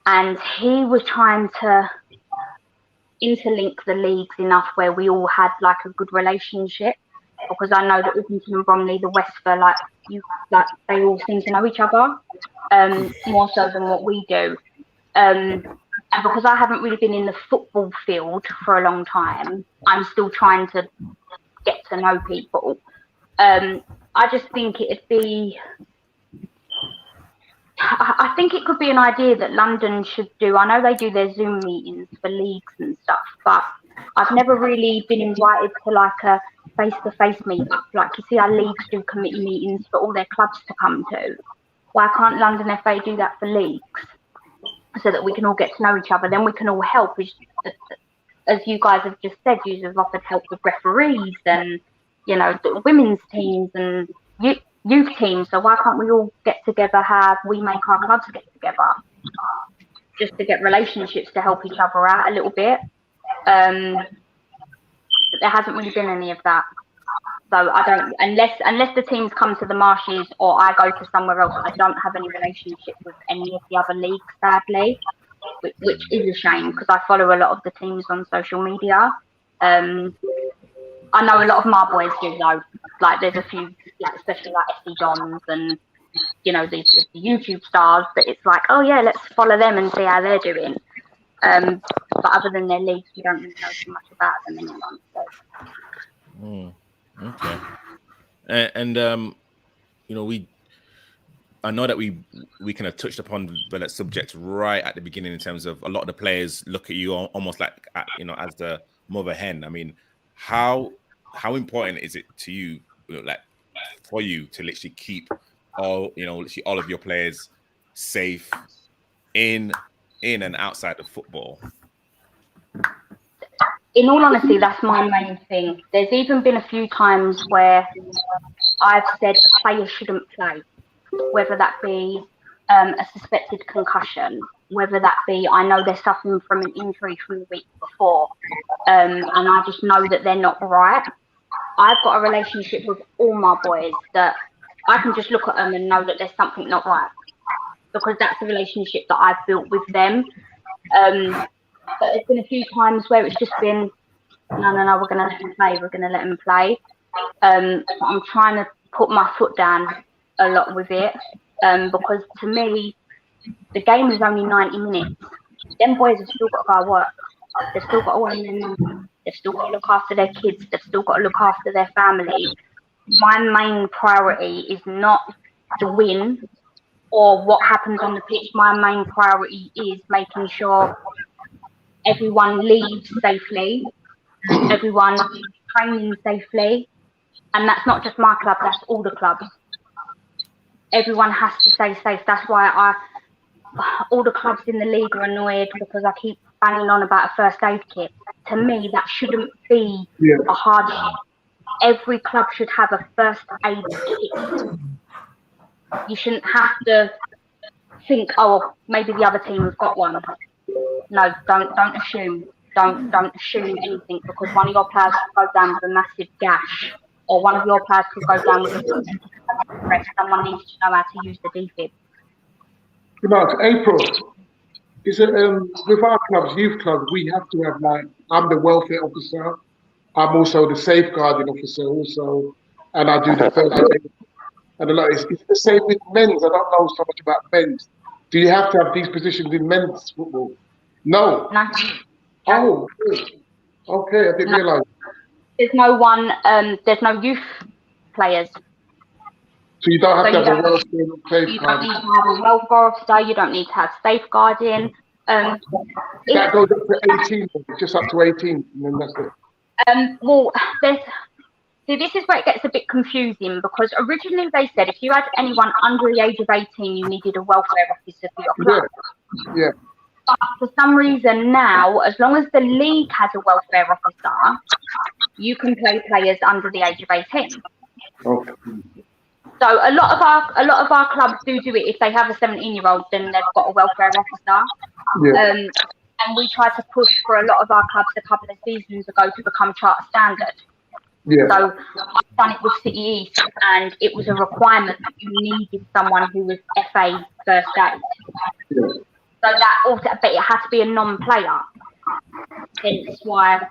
and he was trying to interlink the leagues enough where we all had like a good relationship, because I know that Orpington and Bromley, the Westford, they all seem to know each other more so than what we do. And because I haven't really been in the football field for a long time, I'm still trying to get to know people. I just think it'd be, I think it could be an idea that London should do. I know they do their Zoom meetings for leagues and stuff, but I've never really been invited to like a face-to-face meetup. Like, you see our leagues do committee meetings for all their clubs to come to. Why can't London FA do that for leagues? So that we can all get to know each other. Then we can all help. As you guys have just said, you have offered help with referees and, the women's teams and youth teams. So why can't we all get together, we make our clubs get together, just to get relationships to help each other out a little bit. But there hasn't really been any of that. So I don't, unless the teams come to the Marshes or I go to somewhere else, I don't have any relationship with any of the other leagues, sadly, which is a shame, because I follow a lot of the teams on social media. I know a lot of my boys do though. Like, there's a few, especially like SC Dons and the YouTube stars, that it's like, oh yeah, let's follow them and see how they're doing. But other than their leagues, we don't really know too much about them anymore. So. Okay. And I know that we kind of touched upon the subject right at the beginning, in terms of a lot of the players look at you almost like, as the mother hen. I mean, how important is it to you, for you to literally keep all of your players safe in and outside of football? In all honesty, that's my main thing. There's even been a few times where I've said a player shouldn't play, whether that be a suspected concussion, whether that be I know they're suffering from an injury from the week before, and I just know that they're not right. I've got a relationship with all my boys that I can just look at them and know that there's something not right, because that's the relationship that I've built with them. But there's been a few times where it's just been, no, we're going to let him play. We're going to let him play. I'm trying to put my foot down a lot with it, because to me, the game is only 90 minutes. Them boys have still got to go work. They've still got to earn their money. They've still got to look after their kids. They've still got to look after their family. My main priority is not to win or what happens on the pitch. My main priority is making sure everyone leaves safely, everyone is training safely, and that's not just my club, that's all the clubs. Everyone has to stay safe. That's why all the clubs in the league are annoyed, because I keep banging on about a first aid kit. To me, that shouldn't be a hardship. Every club should have a first aid kit. You shouldn't have to think, oh, maybe the other team has got one. No, don't assume. Don't assume anything, because one of your players could go down with a massive gash, or one of your players could go down with a press. Someone needs to know how to use the defib. April, is it with our clubs, youth clubs, we have to have, like, I'm the welfare officer, I'm also the safeguarding officer also, and I do the first aid. And a lot, it's the same with men's. I don't know so much about men's. Do you have to have these positions in men's football? No. Oh, good. Okay, I didn't realise. There's no one. There's no youth players. So you don't have to have a welfare safeguarding. You don't need to have a welfare officer. You don't need to have safeguarding. That goes up to 18, just up to 18, and then that's it. Well, this is where it gets a bit confusing, because originally they said if you had anyone under the age of 18, you needed a welfare officer for your club. Yeah. But for some reason now, as long as the league has a welfare officer, you can play players under the age of 18. Okay. So a lot of our clubs do it. If they have a 17-year-old, then they've got a welfare officer. Yeah. And we tried to push for a lot of our clubs a couple of seasons ago to become charter standard. Yeah. So I've done it with City East, and it was a requirement that you needed someone who was FA first aid. Yeah. So that also, but it had to be a non-player. Hence why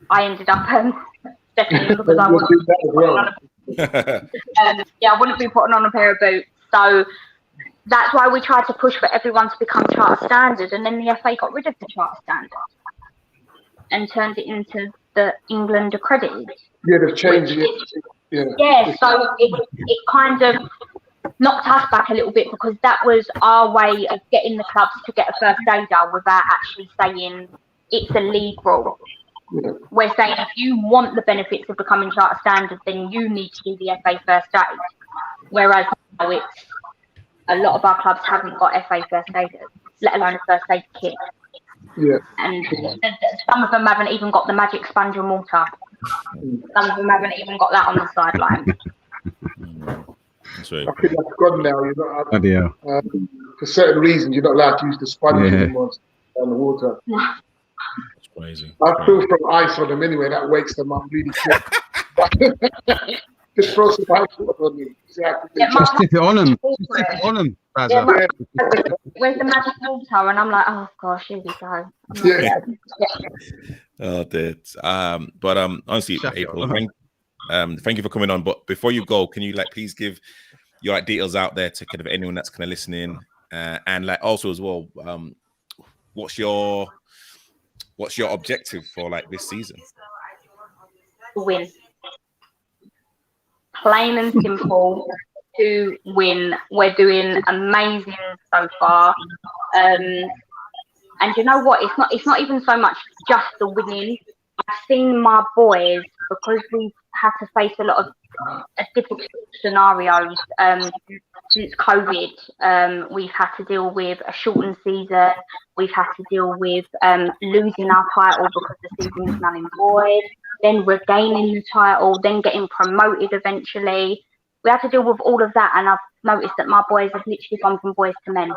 I ended up stepping in, because I wouldn't be putting on a pair of boots. So that's why we tried to push for everyone to become charter standard, and then the FA got rid of the charter standard and turned it into the England accredited. Yeah, they've changed it. Yeah, so it kind of knocked us back a little bit, because that was our way of getting the clubs to get a first aider without actually saying it's a league rule. Yeah. We're saying if you want the benefits of becoming charter standard, then you need to do the FA first aid. Whereas now it's a lot of our clubs haven't got FA first aiders, let alone a first aid kit. Yeah. And some of them haven't even got the magic sponge and water. Some of them haven't even got that on the sideline. I think that's gone now. You're not Yeah. For certain reasons, you're not allowed to use the sponge anymore on the water. That's crazy. I feel from ice on them anyway. That wakes them up really quick. Just throw some ice on me. Just tip it on them. Just tip it on them. Where's the magic water? And I'm like, oh gosh, here we go. Oh, that. But honestly, April, thank you for coming on. But before you go, can you please give your details out there to kind of anyone that's kind of listening, and also as well, what's your objective for this season? To win. Plain and simple, to win. We're doing amazing so far. And you know what? It's not even so much just the winning. I've seen my boys, because we've had to face a lot of difficult scenarios since COVID. We've had to deal with a shortened season. We've had to deal with losing our title because the season was null and void, then regaining the title, then getting promoted eventually. We had to deal with all of that, and noticed that my boys have literally gone from boys to men.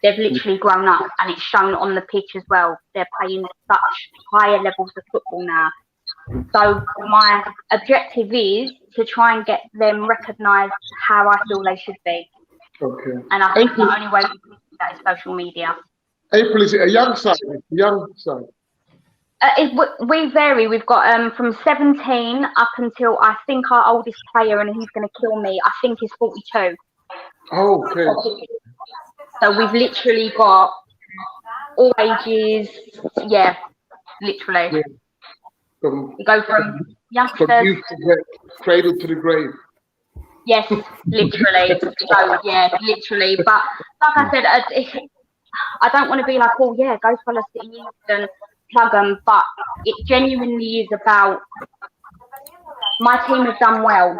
They've literally grown up, and it's shown on the pitch as well. They're playing such higher levels of football now. So my objective is to try and get them recognised how I feel they should be. Okay. And I think the only way we can do that is social media. April, is it a young side? Young side. We vary. We've got from 17 up until I think our oldest player, and he's going to kill me, I think is 42. Oh, okay. So we've literally got all ages. Yeah, literally. Yeah. We go from youngsters. From youth to cradle to the grave. Yes, literally. So yeah, literally. But like I said, I don't want to be like, oh yeah, go follow City Youth and plug them. But it genuinely is about my team has done well,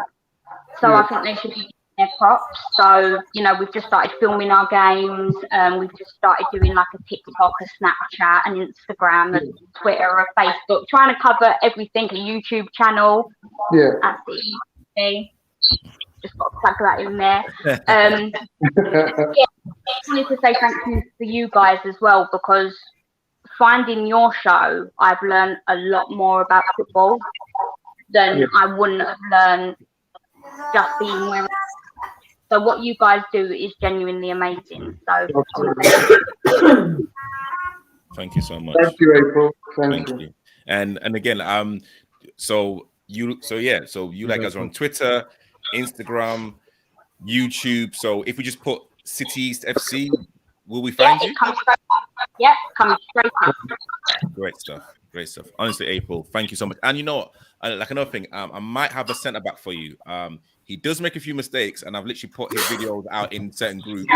so I think they should be their props. So we've just started filming our games. We've just started doing like a TikTok, a Snapchat, an Instagram, a Twitter, a Facebook, trying to cover everything. A YouTube channel. Yeah. At the just got to plug that in there. I wanted to say thank you for you guys as well, because finding your show, I've learned a lot more about football than I wouldn't have learned just being where. So what you guys do is genuinely amazing. So thank you so much. Thank you, April. Thank you. And again, so you guys are on Twitter, Instagram, YouTube. So if we just put City East FC, will we find you? Comes straight up. Great stuff. Honestly, April, thank you so much. And like another thing, I might have a centre back for you. He does make a few mistakes, and I've literally put his videos out in certain groups.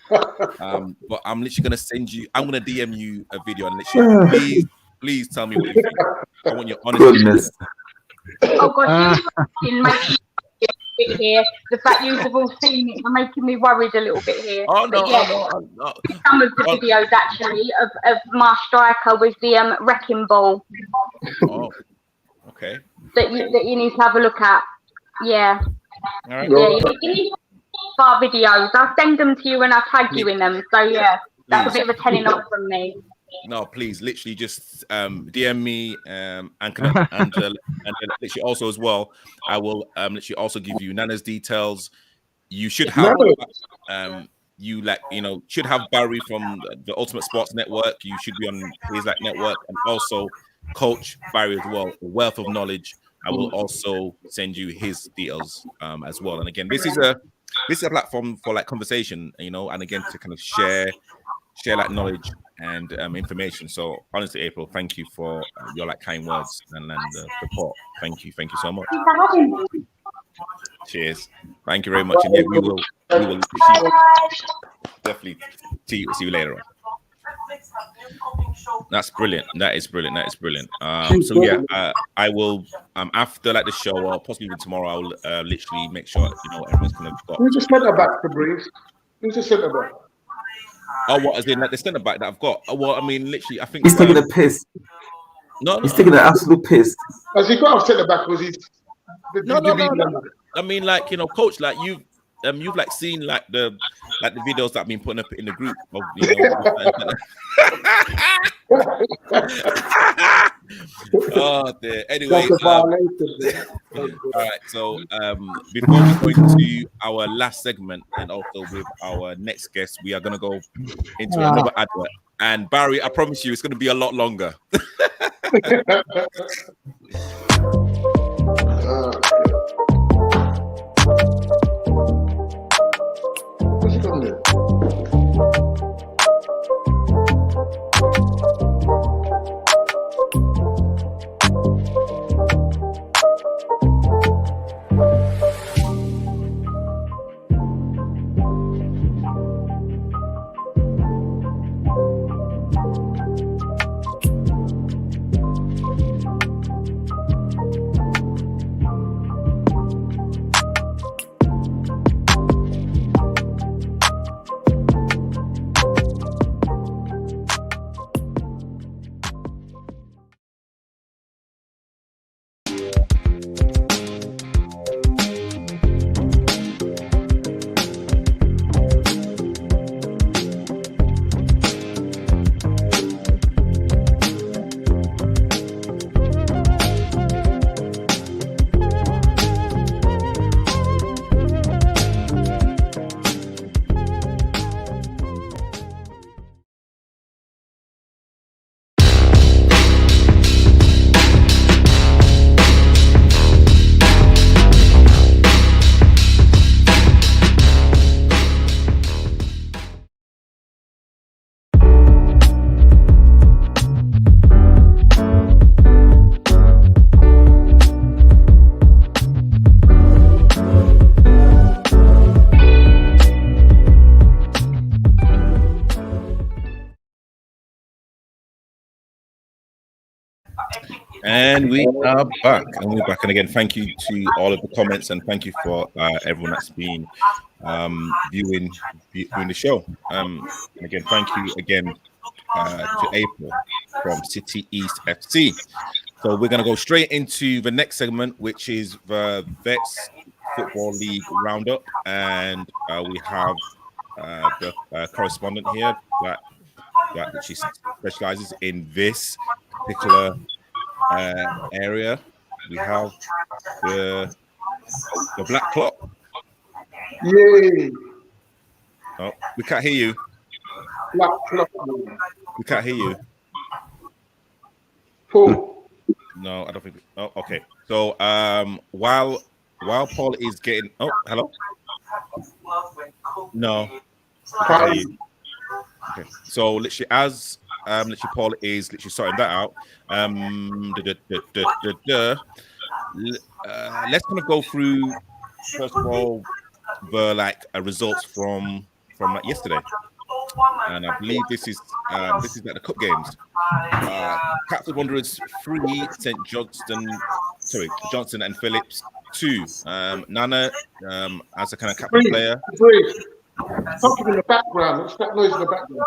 But I'm literally gonna send you. I'm gonna DM you a video, and literally, please tell me what you think. I want your honest. Goodness. Oh gosh, you're making me a bit here. The fact you've all seen it, you're making me worried a little bit here. Oh no, no. Some of the videos actually of my striker with the wrecking ball. Oh, okay. That you need to have a look at. Yeah. All right. Yeah, you need our videos. I'll send them to you and I'll tag you in them. So yeah, that's a bit of a telling off from me. No, please, literally just DM me and literally also as well. I will literally also give you Nana's details. You should have should have Barry from the Ultimate Sports Network. You should be on his network, and also Coach Barry as well. A wealth of knowledge. I will also send you his details as well. And again, this is a platform for conversation, and again to kind of share knowledge and information. So honestly, April, thank you for your kind words and the support. Thank you so much. Cheers. Thank you very much. And yeah, we will definitely see you later on. That's brilliant. That is brilliant. So yeah, I will after the show, or possibly even tomorrow, I will literally make sure everyone's kind of got. Who's the centre back for Breeze? Who's the centre back? Oh, what is in the centre back that I've got? Well, I mean, literally, I think he's taking a piss. No, he's taking an absolute piss. Has he got a centre back? Was he? No. I mean, coach, you've seen the videos that I've been putting up in the group of, oh dear. Anyway, all right. So before we go into our last segment and also with our next guest, we are gonna go into another advert. And Barry, I promise you, it's gonna be a lot longer. And we are back, and again, thank you to all of the comments, and thank you for everyone that's been viewing the show. And again, thank you again to April from City East FC. So we're going to go straight into the next segment, which is the Vets Football League Roundup, and we have the correspondent here that she specializes in this particular area. We have the Black Clock. Yay! Oh, we can't hear you. Black Clock. We can't hear you. Cool. No, I don't think. Oh, okay. So while Paul is getting. Oh, hello. No. Okay. So literally, as literally Paul is literally sorting that out. Let's kind of go through first of all the results from yesterday, and I believe this is like the cup games. Catford Wanderers 3, Johnson and Phillips 2. Nana as a kind of captain player. Something in the background. What's that noise in the background?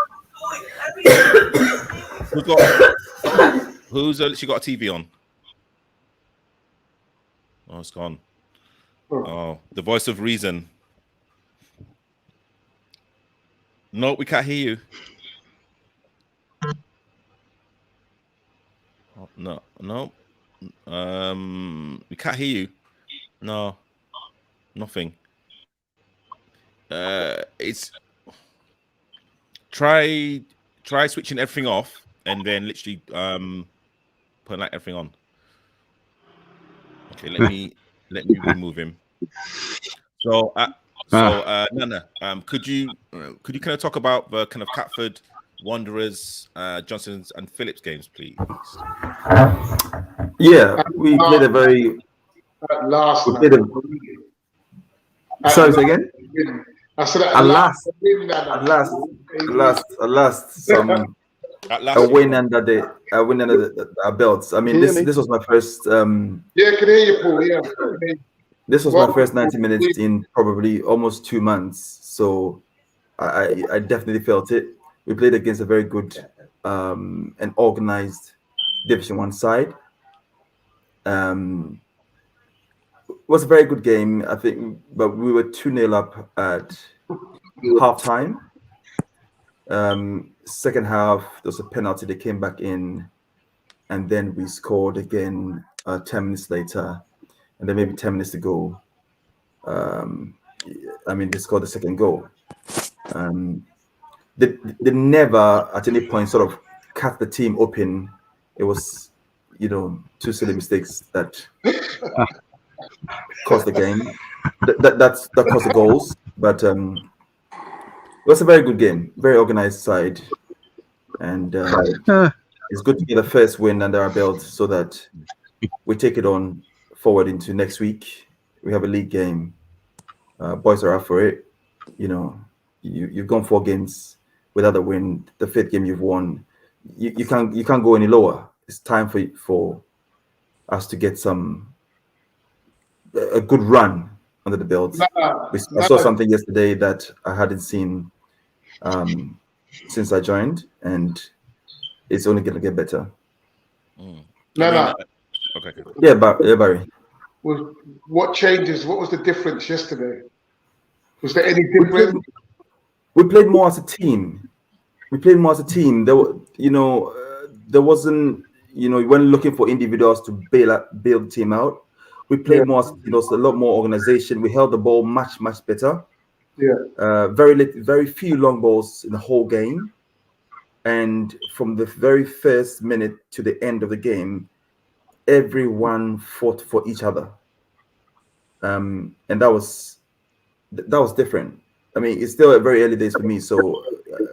Who's literally got a TV on? Oh, it's gone. Oh, the voice of reason. No, we can't hear you. Oh, no. We can't hear you. No, nothing. It's try switching everything off and then literally putting everything on. Okay, let me remove him. So Nana, could you kind of talk about the kind of Catford Wanderers, Johnson's and Phillips games, please? Yeah, we played a very. Sorry, say again. I said at last, a win under our belts. I mean, this was my first. Yeah, I can hear you, Paul. Yeah. This was my first 90 minutes in probably almost 2 months, so I definitely felt it. We played against a very good and organized Division 1 side. It was a very good game, I think, but we were 2-0 up at halftime. Second half, there was a penalty. They came back in, and then we scored again 10 minutes later, and then maybe 10 minutes to go. They scored the second goal. They never at any point sort of cut the team open. It was, two silly mistakes that cost the game. That cost the goals, but it was a very good game, very organized side, and it's good to get a first win under our belt so that we take it on forward into next week. We have a league game. Boys are up for it. You've gone 4 games without a win. The 5th game you've won. You can't go any lower. It's time for us to get a good run under the belt. I saw something yesterday that I hadn't seen since I joined, and it's only going to get better. Okay. Yeah, Barry. What changes? What was the difference yesterday? Was there any difference? We played more as a team. There wasn't, we weren't looking for individuals to build the team out. We played more as a lot more organization. We held the ball much, much better. Yeah. Very few long balls in the whole game. And from the very first minute to the end of the game, everyone fought for each other. And that was different. I mean, it's still very early days for me, so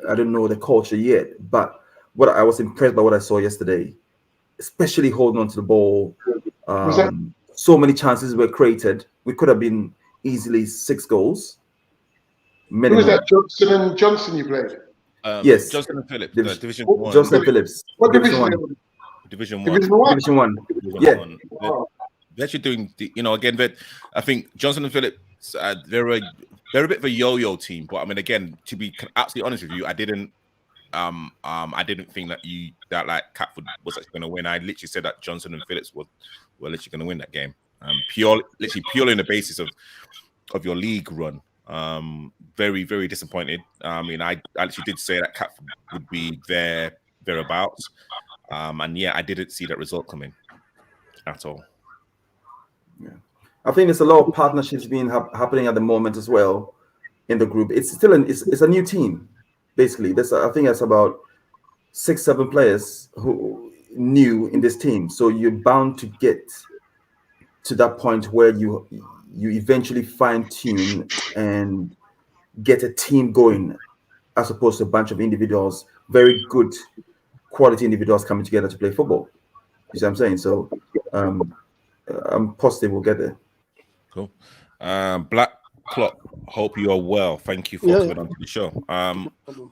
I don't know the culture yet. But what I was impressed by what I saw yesterday, especially holding on to the ball. So many chances were created. We could have been easily 6 goals. Minimum. Who was that? Johnson you played? Yes. Johnson and Phillips, Division 1. Johnson and Phillips. What division? Division 1. Division 1? Division 1. Division Yeah. 1. They're actually doing, again, I think Johnson and Phillips, they're a bit of a yo-yo team. But I mean, again, to be absolutely honest with you, I didn't think that like Catford was actually going to win. I literally said that Johnson and Phillips were literally going to win that game. Purely on the basis of your league run. Very, very disappointed. I mean, I actually did say that Catford would be thereabouts. And yeah, I didn't see that result coming at all. Yeah, I think there's a lot of partnerships being happening at the moment as well in the group. It's still it's a new team, basically. I think that's about 6-7 players who new in this team. So you're bound to get to that point where you eventually fine tune and get a team going, as opposed to a bunch of individuals, very good quality individuals coming together to play football. You see what I'm saying? So I'm positive we'll get there. Cool. Black Clock, hope you are well. Thank you for coming on to the show.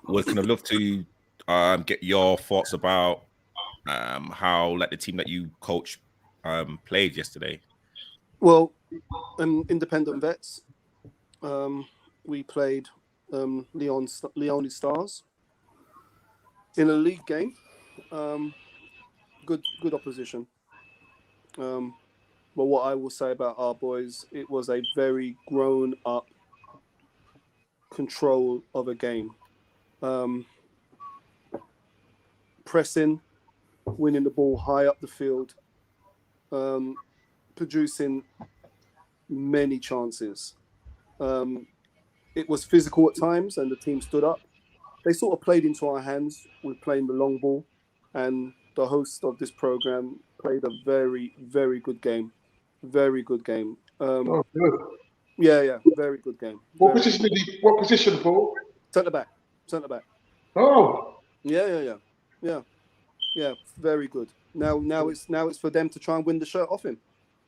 We're kind of love to get your thoughts about how like the team that you coach played yesterday. Well, independent vets. We played Leone Stars in a league game. Good opposition. But what I will say about our boys, it was a very grown-up control of a game. Pressing, winning the ball high up the field, producing many chances. It was physical at times, and the team stood up. They sort of played into our hands with playing the long ball, and the host of this program played a very, very good game. Very good game. Oh, good. Yeah, very good game. What position, Paul? Centre back. Oh. Yeah. Very good. Now it's for them to try and win the shirt off him.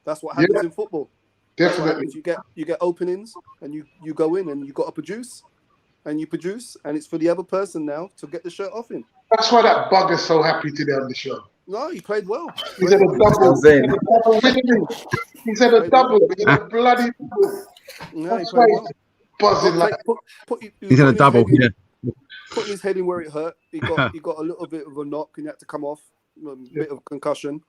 That's what happens in football. Definitely. You get openings and you go in and you got to produce, and it's for the other person now to get the shirt off him. That's why that bugger's so happy today on the show. No, he played well. He's had a double. He's had a double. He's had a bloody double. No, he played well. Buzzing like. He's had a double. Yeah. Put his head in where it hurt. He got a little bit of a knock and he had to come off. A bit of concussion,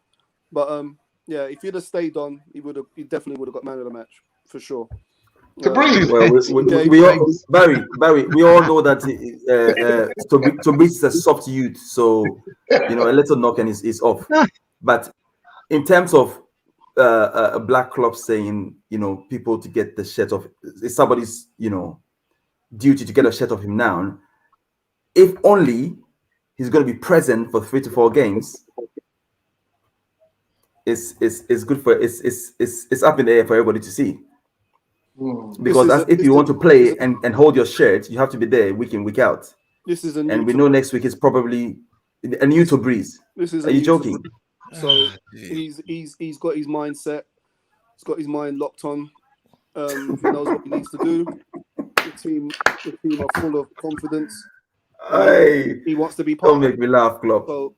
but yeah, if he'd have stayed on, he definitely would have got man of the match for sure. To breathe. Well, we all, Barry, we all know that to breathe is a soft youth, so a little knock and is off. But in terms of a black club saying, people to get the shirt off, it's somebody's duty to get a shirt off him now. If only he's going to be present for 3 to 4 games. It's good for it's up in the air for everybody to see. Because if you want to play and hold your shirt, you have to be there week in, week out. And we know next week is probably a new to breeze. Are you joking? So he's got his mindset. He's got his mind locked on. He knows what he needs to do. The team are full of confidence. He wants to be part. Don't make me laugh, Klopp.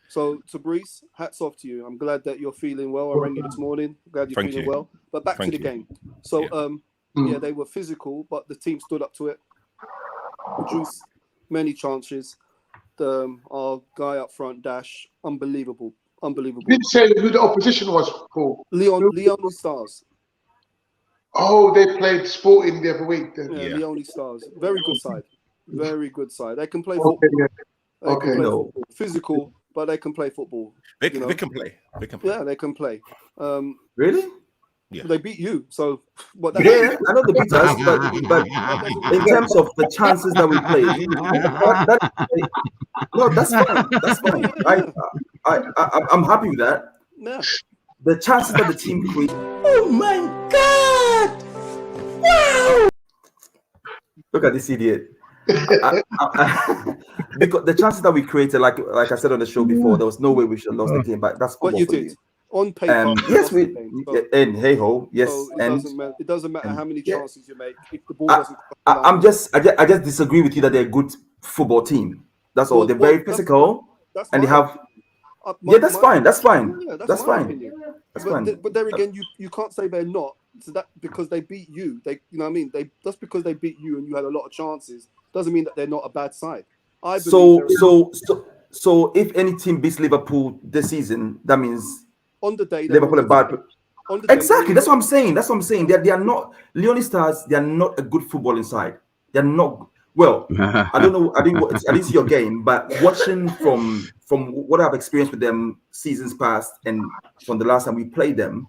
So to Breeze, hats off to you. I'm glad that you're feeling well. I rang you this morning. Glad you're feeling well. But back to the game. So they were physical, but the team stood up to it. Produced many chances. Our guy up front, Dash, unbelievable. You didn't say who the opposition was, Paul. Leone Stars. Oh, they played Sporting the other week. Then. Yeah, Leone Stars. Very good side. Very good side. They can play football. Football. Physical, but they can play football. They can play. Yeah, they can play. Really? Yeah. They beat you, so what? Yeah, I know they beat us, but in terms of the chances that we played, that's fine. That's fine. I'm happy with that. Yeah. The chances that the team created. Oh my God! Wow! Look at this idiot. Because the chances that we created, like I said on the show before, there was no way we should have lost the game. But that's what you did. On paper, yes, and hey ho, yes, so it doesn't matter how many chances you make if the ball doesn't. I just disagree with you that they're a good football team. That's all. They're very physical, and they have That's fine. That's fine. Yeah, that's my fine. Opinion. That's but fine. But there again, you can't say they're not. So that because they beat you, you know what I mean. Just because they beat you and you had a lot of chances doesn't mean that they're not a bad side. So if any team beats Liverpool this season, that means on the day Liverpool are bad. Exactly. That's what I'm saying. They are not Leone Stars. They are not a good footballing side. They're not. Well, I don't know. I didn't see your game, but watching from what I've experienced with them seasons past and from the last time we played them,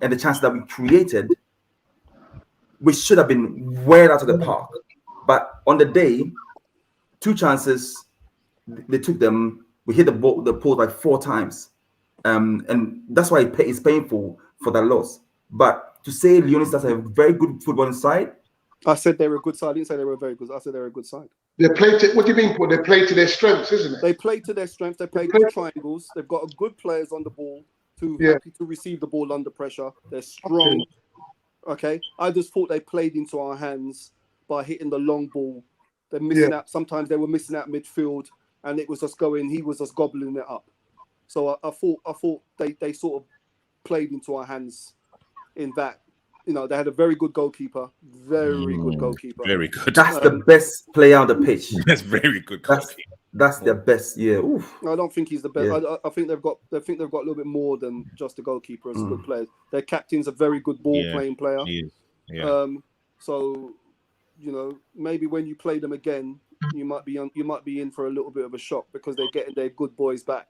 and the chances that we created, we should have been way out of the park. But on the day, 2 chances, they took them. We hit the post like 4 times, and that's why it's painful for that loss. But to say Leone Stars have a very good football inside. I said they were a good side. I didn't say they were very good. I said they were a good side. They play to, what do you mean, Paul? They play to their strengths, isn't it? They play to their strengths. They play good triangles. They've got good players on the ball happy to receive the ball under pressure. They're strong. Okay. I just thought they played into our hands by hitting the long ball. They're missing out. Sometimes they were missing out midfield, and it was just going. He was just gobbling it up. So I thought they sort of played into our hands in that. You know, they had a very good goalkeeper. Very good goalkeeper. Very good. That's the best player on the pitch. That's very good. That's their best. Yeah. Oof. I don't think he's the best. Yeah. I think they've got a little bit more than just a goalkeeper as good players. Their captain's a very good ball playing player. He is. Yeah. So, you know, maybe when you play them again, you might be in for a little bit of a shock because they're getting their good boys back.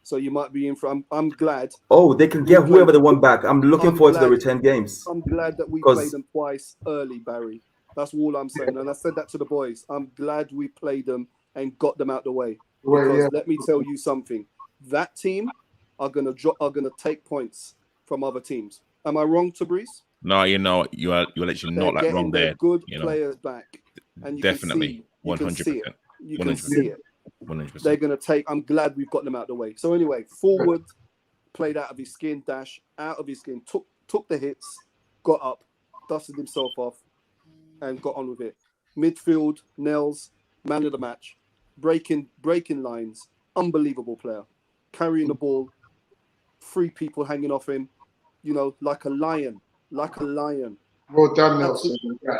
So you might be in for. I'm glad. Oh, they can get whoever they want back. I'm looking forward to the return games. I'm glad that we played them twice early, Barry. That's all I'm saying, and I said that to the boys. I'm glad we played them and got them out the way. Because let me tell you something. That team are gonna take points from other teams. Am I wrong, Tabrice? No, you're actually not like wrong there. Good players back, and you definitely 100%. You can see it. 100%. They're going to take. I'm glad we've got them out of the way. So anyway, forward played out of his skin, Dash out of his skin, took the hits, got up, dusted himself off, and got on with it. Midfield, Nels, man of the match, breaking lines, unbelievable player, carrying the ball, 3 people hanging off him, you know, like a lion. Well done, Nelson.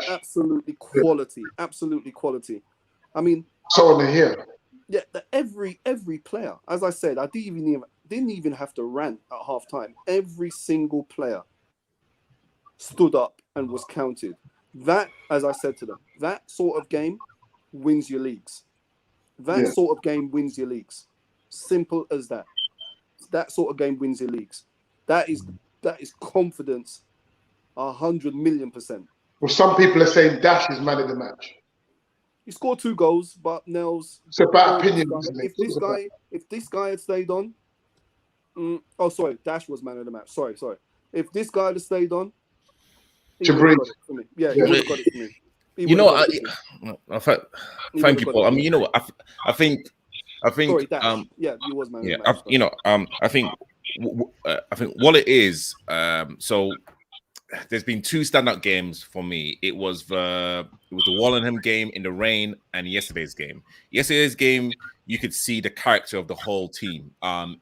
Absolutely quality. I mean, so on the here. Yeah, every player, as I said, I didn't even have to rant at halftime. Every single player stood up and was counted. That, as I said to them, that sort of game wins your leagues. Sort of game wins your leagues. Simple as that. That sort of game wins your leagues. That is confidence, 100,000,000%. Well, some people are saying Dash is man of the match. He scored 2 goals, but Nels. It's about opinion. If this guy had stayed on, sorry, Dash was man of the match. Sorry. If this guy had stayed on, he would have got it for me. Yeah, he would have got it for me. Thank you, Paul. I mean, you know what? I think. Sorry, Dash. You was man of the match. I think what it is. So there's been 2 standout games for me. It was the Wallingham game in the rain and yesterday's game. Yesterday's game, you could see the character of the whole team.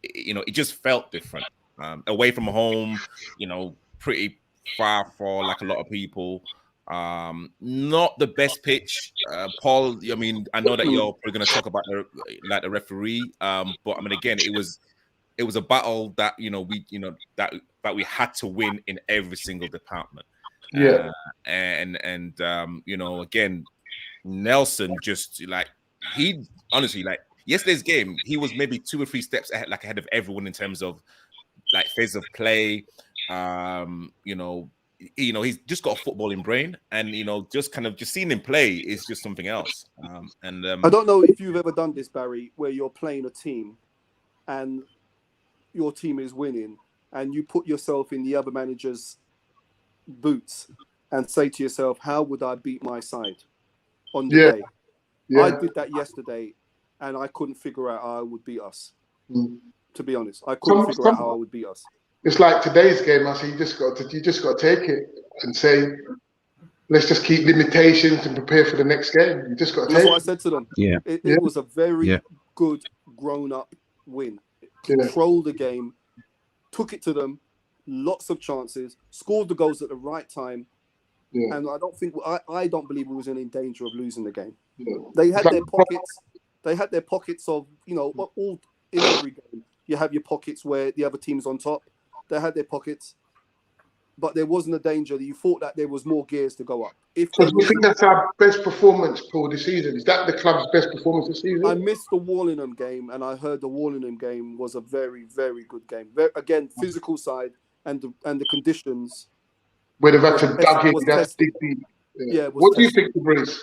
It just felt different. Away from home, pretty far for like a lot of people. Not the best pitch, Paul. I mean, I know that you're probably going to talk about the referee, but I mean, again, it was a battle that that we had to win in every single department. Yeah. Again, Nelson just he honestly yesterday's game, he was maybe 2 or 3 steps ahead of everyone in terms of phase of play. He's just got a footballing brain, and just seeing him play is just something else. I don't know if you've ever done this, Barry, where you're playing a team and your team is winning, and you put yourself in the other manager's boots and say to yourself, how would I beat my side on the day? Yeah. I did that yesterday, and I couldn't figure out how I would beat us. To be honest, I couldn't figure out how I would beat us. It's like today's game. I say you just got to take it and say, let's just keep limitations and prepare for the next game. You just got to take it. That's what I said to them. Yeah, it was a very good grown-up win. controlled the game, took it to them, lots of chances, scored the goals at the right time. Yeah. And I don't believe we was in danger of losing the game. Yeah. They had their pockets. They had their pockets of, all in every game. You have your pockets where the other team's on top. They had their pockets, but there wasn't a danger that you thought that there was more gears to go up. So do you think that's our best performance, Paul, this season? Is that the club's best performance this season? I missed the Wallingham game, and I heard the Wallingham game was a very, very good game. Again, physical side and the conditions. Where they've had to dug in, that's deep. Yeah. What do you think, Bruce?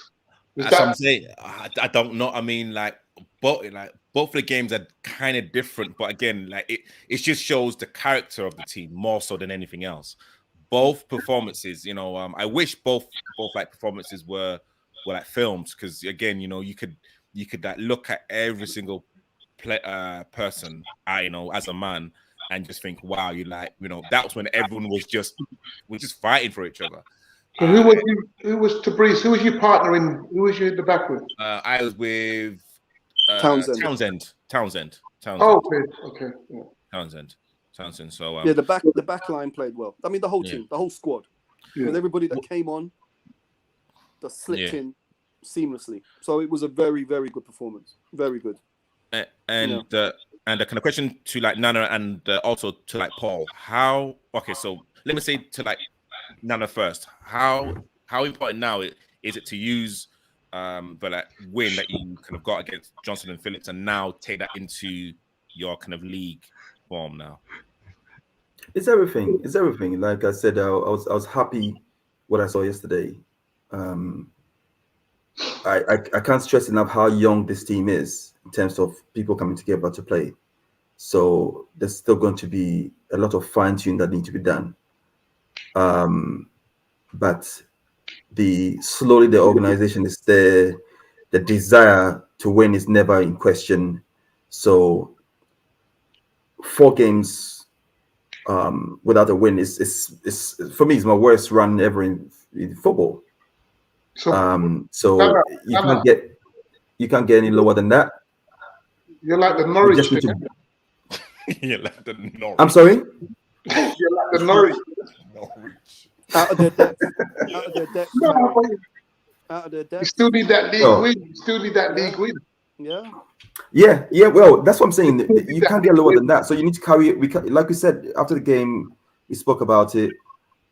As I'm saying, I don't know. I mean, both of the games are kind of different, but again, it just shows the character of the team more so than anything else. Both performances, I wish both performances were like films, because again, you could look at every single person, as a man, and just think, wow, that was when everyone was just fighting for each other. So who was Tabriz? Who was your partner in? Who was you at the back with? I was with Townsend. Oh, okay. Yeah. Townsend. So the back line played well. I mean, the whole team, the whole squad, with everybody that came on, that slipped in seamlessly. So it was a very, very good performance. Very good. And the kind of question to Nana and also to Paul. So let me say to Nana first. How important now is it to use the win that you kind of got against Johnson and Phillips and now take that into your kind of league form now? It's everything. Like I said, I was happy what I saw yesterday. I can't stress enough how young this team is in terms of people coming together to play. So there's still going to be a lot of fine-tuning that need to be done. But slowly the organization is there. The desire to win is never in question. So 4 games without a win is for me, is my worst run ever in football. So you can't get any lower than that. You're like the Norwich. You're like the Norwich. I'm sorry? You're like the Norwich. Out of their depth. Out of their depth. You still need that league win. You still need that league win. Yeah. Well, that's what I'm saying. You can't get lower than that. So you need to carry it. Like we said after the game, we spoke about it,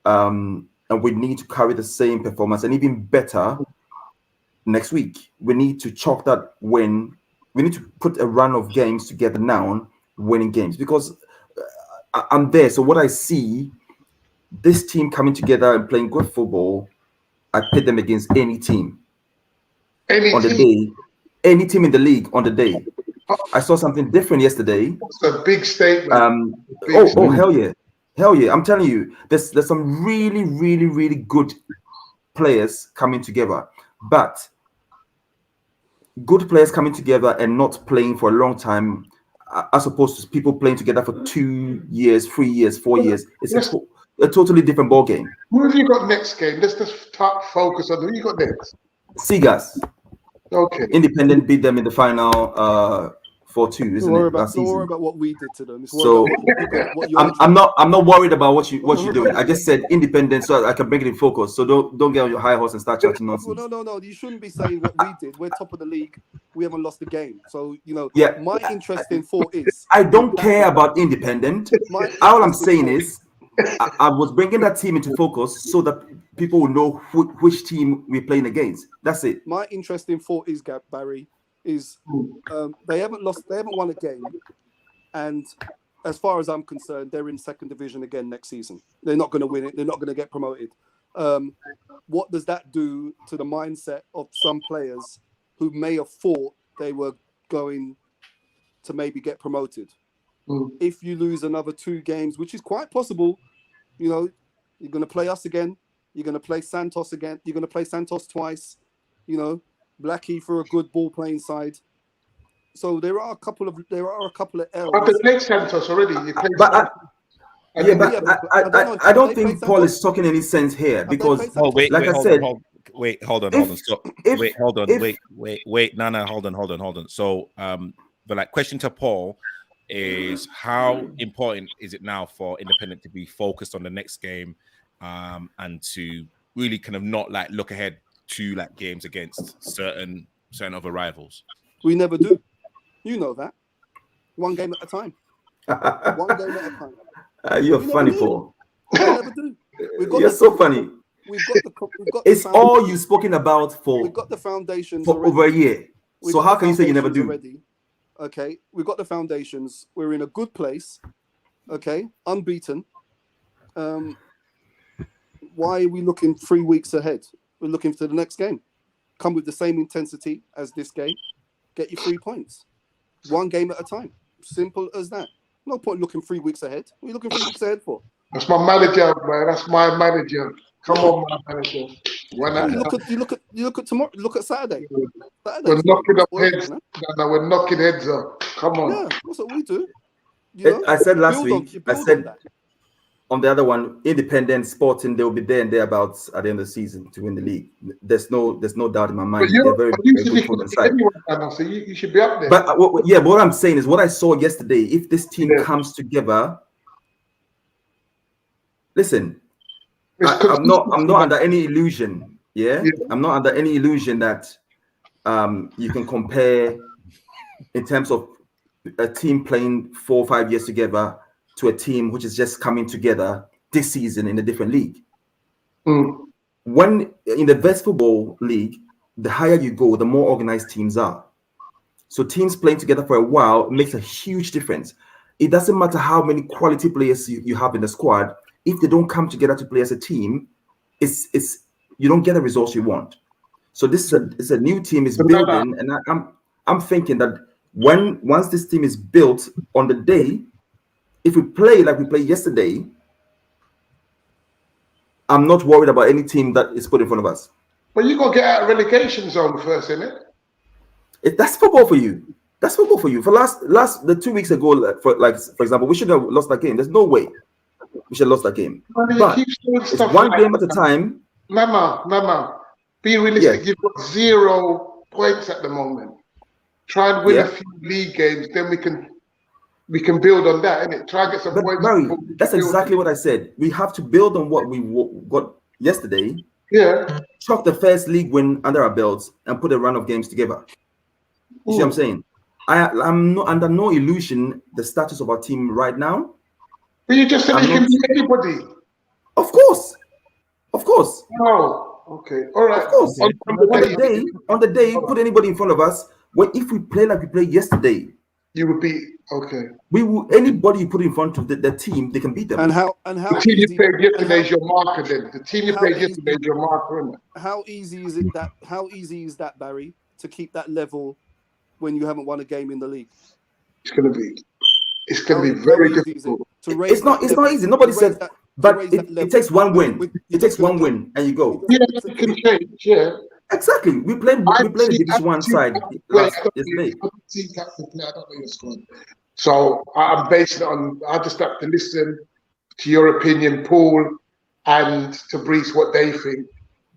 and we need to carry the same performance and even better next week. We need to chalk that win. We need to put a run of games together now, winning games, because I'm there. So what I see, this team coming together and playing good football, I pit them against any team on the day. Any team in the league on the day. I saw something different yesterday. It's a big statement. Hell yeah! I'm telling you, there's some really, really, really good players coming together, but good players coming together and not playing for a long time, as opposed to people playing together for 2 years, 3 years, 4 years. It's a totally different ball game. Who have you got next game? Let's just focus on who you got next. Seagas. Okay. Independent beat them in the final 4-2, isn't it? Don't worry about what we did to them. So I'm not worried about what you're doing. I just said Independent so I can bring it in focus. So don't get on your high horse and start chatting nonsense. Well, no. You shouldn't be saying what we did. We're top of the league. We haven't lost a game. So my interest in 4 is. I don't care about Independent. All I'm saying is I was bringing that team into focus so that people will know which team we're playing against. That's it. My interest in 4 is, Barry, is they haven't won a game, and as far as I'm concerned, they're in 2nd division again next season. They're not going to win it. They're not going to get promoted. What does that do to the mindset of some players who may have thought they were going to maybe get promoted? If you lose another 2 games, which is quite possible, you're going to play us again. You're going to play Santos again. You're going to play Santos twice. Blackie for a good ball playing side. So there are a couple of errors. But they played Santos already. I don't think Paul is talking any sense here, because wait, hold on. Nana, hold on. So, but question to Paul is how important is it now for Independent to be focused on the next game, and to really kind of not like look ahead to like games against certain other rivals? We never do. You know that. One game at a time. One game at a time. You're funny, Paul. We never do. You're so funny. We've got it's all you've spoken about for. We've got the foundations for over a year. So how can you say you never do? Already. Okay, we've got the foundations. We're in a good place. Okay, unbeaten. Why are we looking 3 weeks ahead? We're looking to the next game. Come with the same intensity as this game. Get your 3 points. One game at a time. Simple as that. No point looking 3 weeks ahead. What are you looking 3 weeks ahead for? That's my manager, man. That's my manager. Come on, my manager. You look at tomorrow. Look at Saturday. We're knocking up heads. No, we're knocking heads up. Come on. Yeah, that's what we do. You know? I said last week. I said on the other one, Independent, Sporting, they will be there and thereabouts at the end of the season to win the league. There's no doubt in my mind. They're very good from the side. So you should be up there. But what I'm saying is what I saw yesterday. If this team comes together, listen, I'm not under any illusion. I'm not under any illusion that you can compare in terms of a team playing 4 or 5 years together to a team which is just coming together this season in a different league. When in the best football league, the higher you go, the more organized teams are. So teams playing together for a while makes a huge difference. It doesn't matter how many quality players you have in the squad. If they don't come together to play as a team, it's you don't get the results you want. So this is a new team is building, and I'm thinking that once this team is built on the day, if we play like we played yesterday, I'm not worried about any team that is put in front of us. But you got to get out of relegation zone first, isn't it? That's football for you. That's football for you. For the 2 weeks ago, for example, we should have lost that game. There's no way we should have lost that game. But it's one game at a time. Mama, be realistic. You've got 0 points at the moment. Try and win a few league games, then we can build on that, innit? Try and get some points. Barry, that's exactly what I said. We have to build on what we got yesterday. Yeah. Chalk the first league win under our belts and put a run of games together. You see what I'm saying? I'm not under no illusion the status of our team right now. But you just said you can beat anybody. Of course. Oh, okay. All right. Of course. On the day, put anybody in front of us. If we play like we played yesterday, you would beat. Okay. Anybody you put in front of the team, they can beat them. And how the team you played yesterday is your marker. Then the team you played yesterday is your marker, isn't it? How easy is that, Barry, to keep that level when you haven't won a game in the league? It's gonna be very difficult. It's not easy. Nobody said that, but it takes one win. It takes one win and you go. Yeah, it can change. Yeah. Exactly. We played the Division 1 side yesterday. I don't know your squad. So I'm basing it on, I just have to listen to your opinion, Paul, and to Brees, what they think.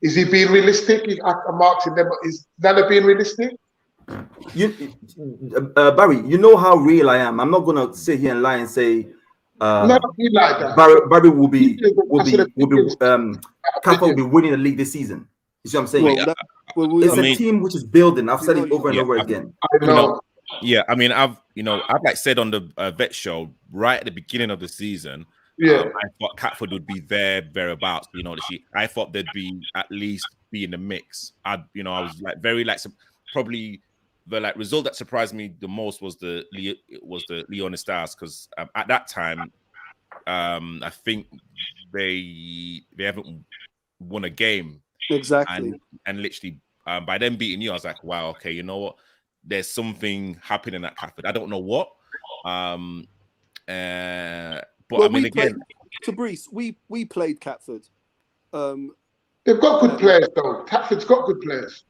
Is he being realistic? I'm asking them, is Nana being realistic? Barry, you know how real I am. I'm not going to sit here and lie and say not be like that. Barry will be Kappa will be winning the league this season. You see what I'm saying? It's a team which is building. I've said it over and over again. I know. I mean, I've like said on the vet show right at the beginning of the season. I thought Catford would be thereabouts. I thought they'd be at least be in the mix. I was like very probably the result that surprised me the most was the Leon Stars, because at that time, I think they haven't won a game. Exactly. And literally by them beating you, I was like, wow, okay, you know what? There's something happening at Catford. I don't know what. But I mean, again, to Brees, we played Catford. They've got good players, though. Catford's got good players.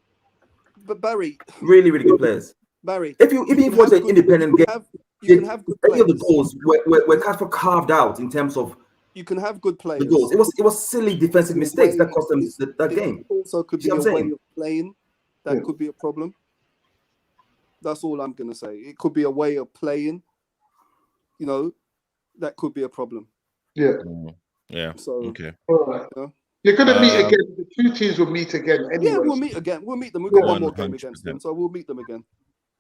But Barry, really, really good players. Barry, if you watch an independent game, you can have good players. Any of the goals were Catford carved out in terms of. You can have good players. The goals. It was silly defensive mistakes that cost them that game. Also, could be a way of playing that could be a problem. That's all I'm gonna say. It could be a way of playing you know, that could be a problem. Yeah. Yeah. So okay. All right. You know? You're going to meet again. The two teams will meet again anyway. Yeah, we'll meet again. We'll meet them. We've got one more game against 100%. them, so we'll meet them again.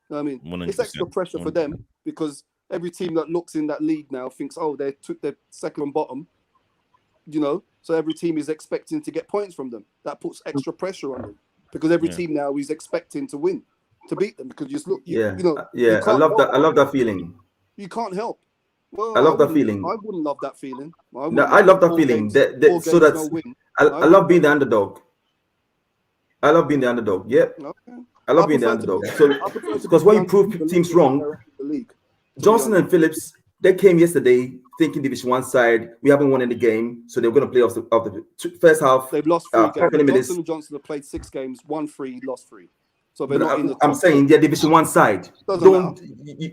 You know what I mean? 100%. It's extra pressure for them because every team that looks in that league now thinks, oh, they took their second and bottom, you know? So every team is expecting to get points from them. That puts extra pressure on them because every team now is expecting to win, to beat them because you just look, you know. Yeah, I love that. I love that feeling. You can't help. Well, I love that feeling. I wouldn't love that feeling. I love that feeling. So that's. I love being the underdog. I love being the underdog. Yep. Okay. I love being the underdog. Because when you prove teams wrong, Johnson and Phillips, they came yesterday thinking Division 1 side. We haven't won any game, so they're going to play off the first half. They've lost 3 games. Johnson have played 6 games, won 3, lost 3. So they're not in the top. I'm saying they're Division 1 side. Don't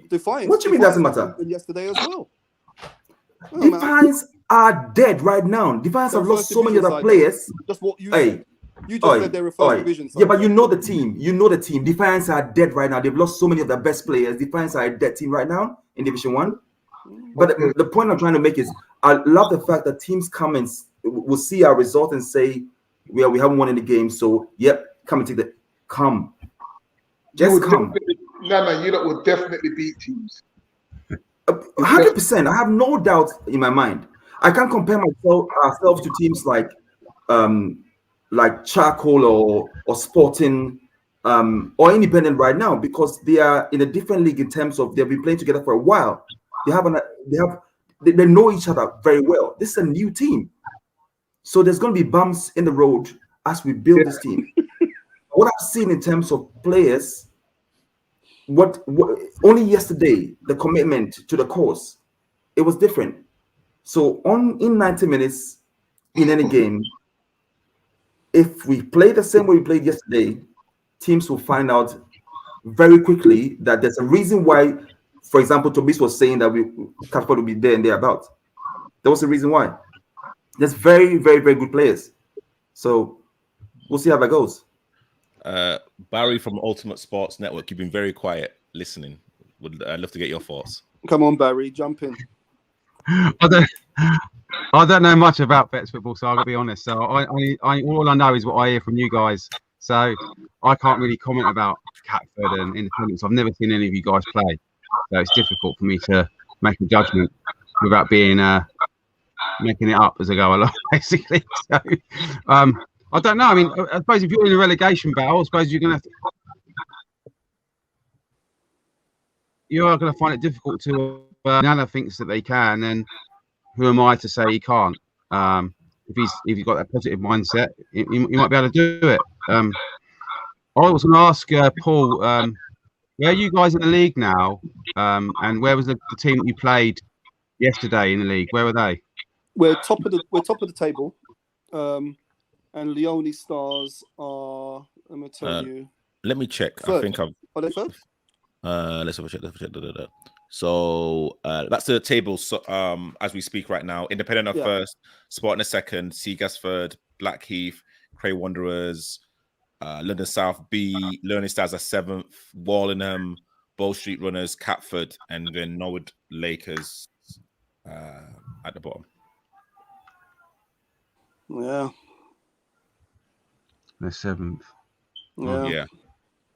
Defiance. What do you mean doesn't matter? Yesterday as well. Defiance are dead right now. Defiance have lost so many other players. Just what you said. You just said they were first division side. Yeah, but you know the team. You know the team. Defiance are dead right now. They've lost so many of their best players. Defiance are a dead team right now in Division 1. But the point I'm trying to make is I love the fact that teams come and will see our result and say, well, we haven't won any games. So, yep, come and take the come. Just come. No, you lot will definitely beat teams. 100%. I have no doubt in my mind. I can't compare ourselves to teams like Charcoal or Sporting or Independent right now because they are in a different league in terms of they've been playing together for a while. They know each other very well. This is a new team, so there's going to be bumps in the road as we build this team. What I've seen in terms of players, what only yesterday the commitment to the cause, it was different. So in 90 minutes in any game, if we play the same way we played yesterday, teams will find out very quickly that there's a reason why. For example, Tobias was saying that Catford will be there and thereabout. There was a reason why. There's very, very, very good players. So we'll see how that goes. Barry from Ultimate Sports Network, you've been very quiet listening. I'd love to get your thoughts. Come on, Barry, jump in. I don't know much about Bets Football, so I'll be honest. So all I know is what I hear from you guys. So I can't really comment about Catford and Independence. I've never seen any of you guys play. So it's difficult for me to make a judgment without being making it up as I go along, basically. So I don't know. I mean, I suppose if you're in a relegation battle, I suppose you are going to find it difficult to. Nana thinks that they can, and who am I to say he can't? If he's got that positive mindset, he might be able to do it. I was going to ask Paul. Where are you guys in the league now? And where was the team that you played yesterday in the league? Where were they? We're top of the table, and Leone Stars are. I'm gonna tell you. Let me check. Third. I think I've. Are they third? Let's have a check. So that's the table. So as we speak right now, Independent are first, Sporting second, Seagas third, Blackheath, Cray Wanderers. London South B, Learning Stars are 7th, Wallingham, Bow Street Runners, Catford, and then Norwood Lakers at the bottom. Yeah. They're 7th.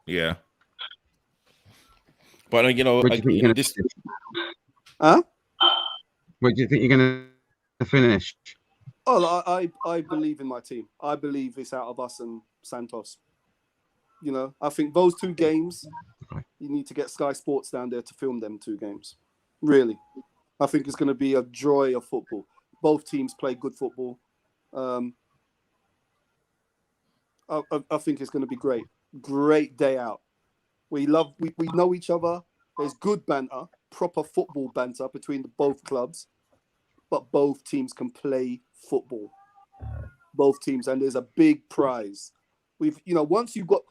Yeah. But Huh? Where do you think you're going to finish? Oh, I believe in my team. I believe it's out of us and Santos. You know, I think those 2 games, you need to get Sky Sports down there to film them 2 games. Really. I think it's going to be a joy of football. Both teams play good football. I think it's going to be great. Great day out. We know each other. There's good banter, proper football banter between both clubs. But both teams can play football. Both teams, and there's a big prize. Once you've got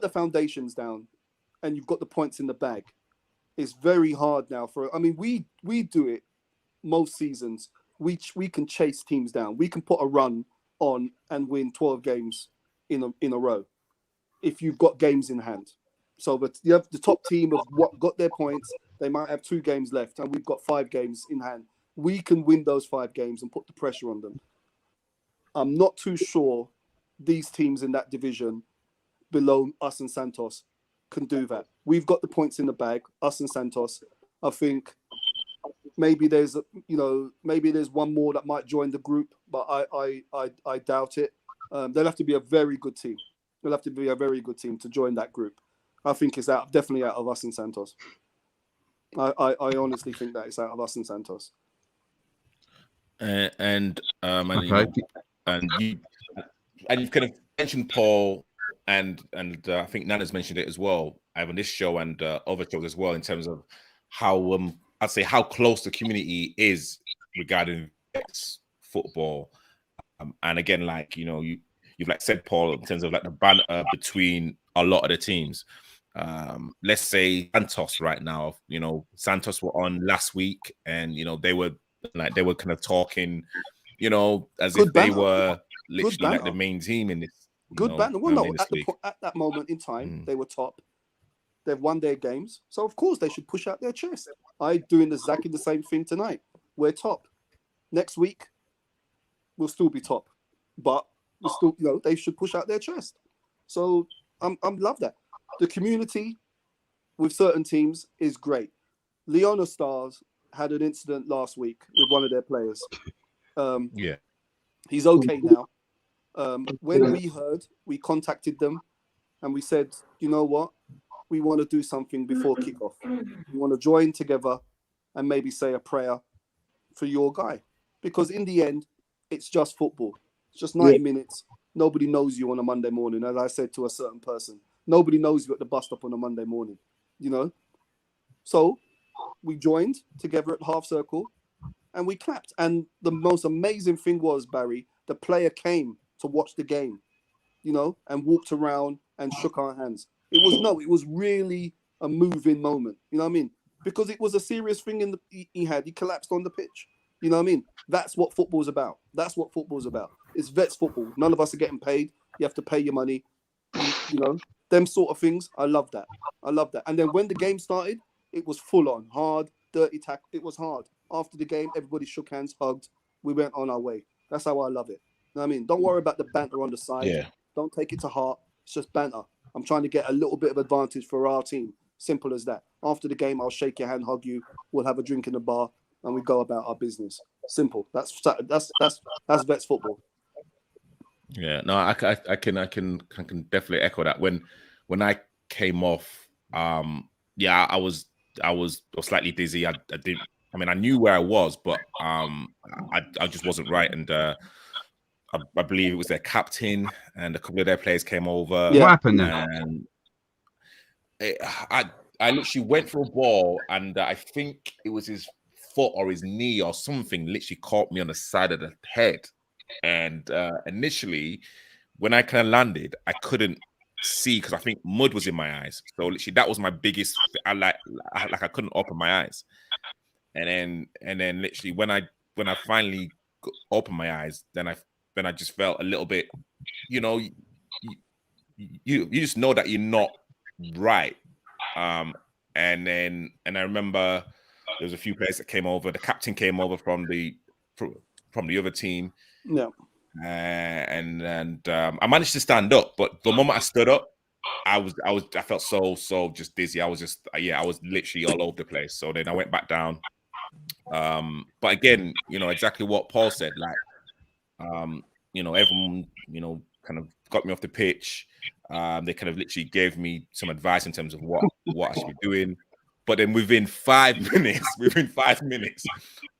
the foundations down and you've got the points in the bag, it's very hard now we do it most seasons. We can chase teams down. We can put a run on and win 12 games in a row if you've got games in hand. So, but you have the top team of what got their points. They might have 2 games left, and we've got 5 games in hand. We can win those 5 games and put the pressure on them. I'm not too sure these teams in that division below us and Santos can do that. We've got the points in the bag, us and Santos. I think maybe there's one more that might join the group, but I doubt it. They'll have to be a very good team. They'll have to be a very good team to join that group. I think it's definitely out of us and Santos. I honestly think that it's out of us and Santos. And you've kind of mentioned Paul, and I think Nana's mentioned it as well, on this show and other shows as well, in terms of how I'd say how close the community is regarding football. And again, like, you know, you've like said, Paul, in terms of like the banter between a lot of the teams. Let's say Santos right now, you know, Santos were on last week, and you know they were kind of talking, you know, as if they were literally like the main team in this. Good banter. Well, no, at that moment in time, they were top. They've won their games, so of course they should push out their chest. I'm doing exactly the same thing tonight. We're top. Next week, we'll still be top, but we still, you know, they should push out their chest. So I'm love that. The community with certain teams is great. Leona Stars had an incident last week with one of their players. He's okay now. When we heard, we contacted them and we said, you know what? We want to do something before kickoff. We want to join together and maybe say a prayer for your guy. Because in the end, it's just football. It's just 90 minutes. Nobody knows you on a Monday morning, as I said to a certain person. Nobody knows you at the bus stop on a Monday morning, you know? So we joined together at half circle and we clapped. And the most amazing thing was, Barry, the player came to watch the game, you know, and walked around and shook our hands. It was really a moving moment, you know what I mean? Because it was a serious thing he had. He collapsed on the pitch. You know what I mean? That's what football's about. That's what football's about. It's vets football. None of us are getting paid. You have to pay your money. You know, them sort of things. I love that. I love that. And then when the game started, it was full on, hard, dirty tackle. It was hard. After the game, everybody shook hands, hugged. We went on our way. That's how I love it. You know what I mean? Don't worry about the banter on the side. Yeah. Don't take it to heart. It's just banter. I'm trying to get a little bit of advantage for our team. Simple as that. After the game, I'll shake your hand, hug you. We'll have a drink in the bar, and we go about our business. Simple. That's vets football. Yeah, no, I can definitely echo that. When I came off, I was slightly dizzy. I knew where I was, but I just wasn't right, and I believe it was their captain and a couple of their players came over. Yeah. What happened then? And I literally went for a ball, and I think it was his foot or his knee or something literally caught me on the side of the head. And initially, when I kind of landed, I couldn't see because I think mud was in my eyes. So literally, that was my biggest. I couldn't open my eyes. And then literally, when I finally opened my eyes, then I just felt a little bit, you know, you just know that you're not right. And I remember there was a few players that came over. The captain came over from the other team. Yeah. And I managed to stand up, but the moment I stood up, I felt so just dizzy. I was literally all over the place. So then I went back down. But again, you know, exactly what Paul said, like, you know, everyone, you know, kind of got me off the pitch. They kind of literally gave me some advice in terms of what I should be doing. But then within 5 minutes,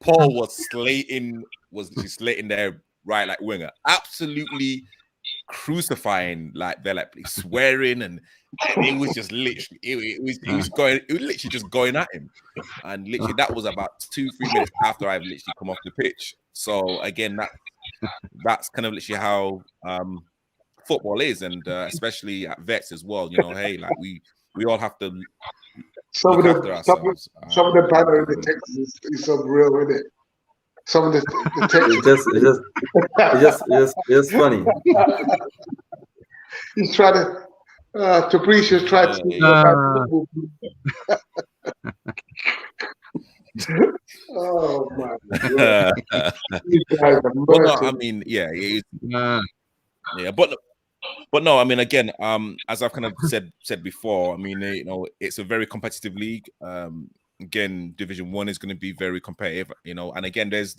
Paul was slating their right like winger, absolutely crucifying, like they're like swearing, and it was just literally it was literally just going at him, and literally that was about 2-3 minutes after I've literally come off the pitch. So again, that's kind of literally how football is, and especially at vets as well. You know, hey, like we all have to. Some of the banner in the text is so real, isn't it? Some of the text it's just funny. He's trying to Fabricius tried to speak about football. Oh my God. You guys are Well, no, I merchants. mean, yeah, but no, I mean, again, as I've kind of said before, I mean, you know, it's a very competitive league. Again, Division 1 is going to be very competitive, you know, and again, there's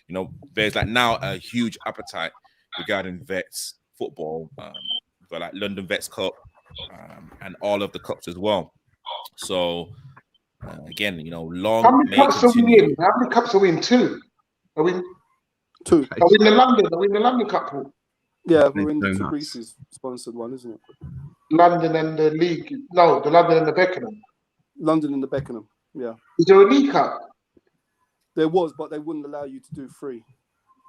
like now a huge appetite regarding vets football. We've got like London Vets Cup, and all of the cups as well. So again, you know, long How many may cups are we continue. in? How many cups are we in? Two. Are we? Two. Are we in the London? Are we in the London Cup? Paul? Yeah, we're in the Fabricius sponsored one, isn't it? London and the league. No, the London and the Beckenham. London and the Beckenham. Yeah. Is there a league cup? There was, but they wouldn't allow you to do free.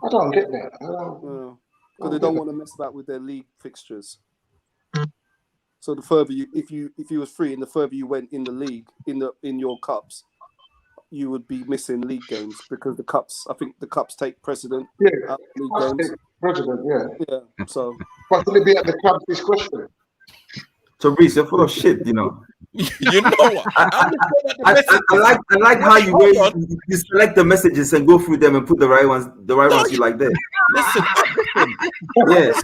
I don't get that. Because they don't want to mess about with their league fixtures. So the further you, if you was free, and the further you went in the league, in your cups, you would be missing league games because the cups. I think the cups take precedent. Yeah, out league games. President. Yeah. Yeah. So. But will it be at the club's discretion? So Reese, you're full of shit, you know. You know what? I like how you select the messages and go through them and put the right ones you like there. Listen, Yes.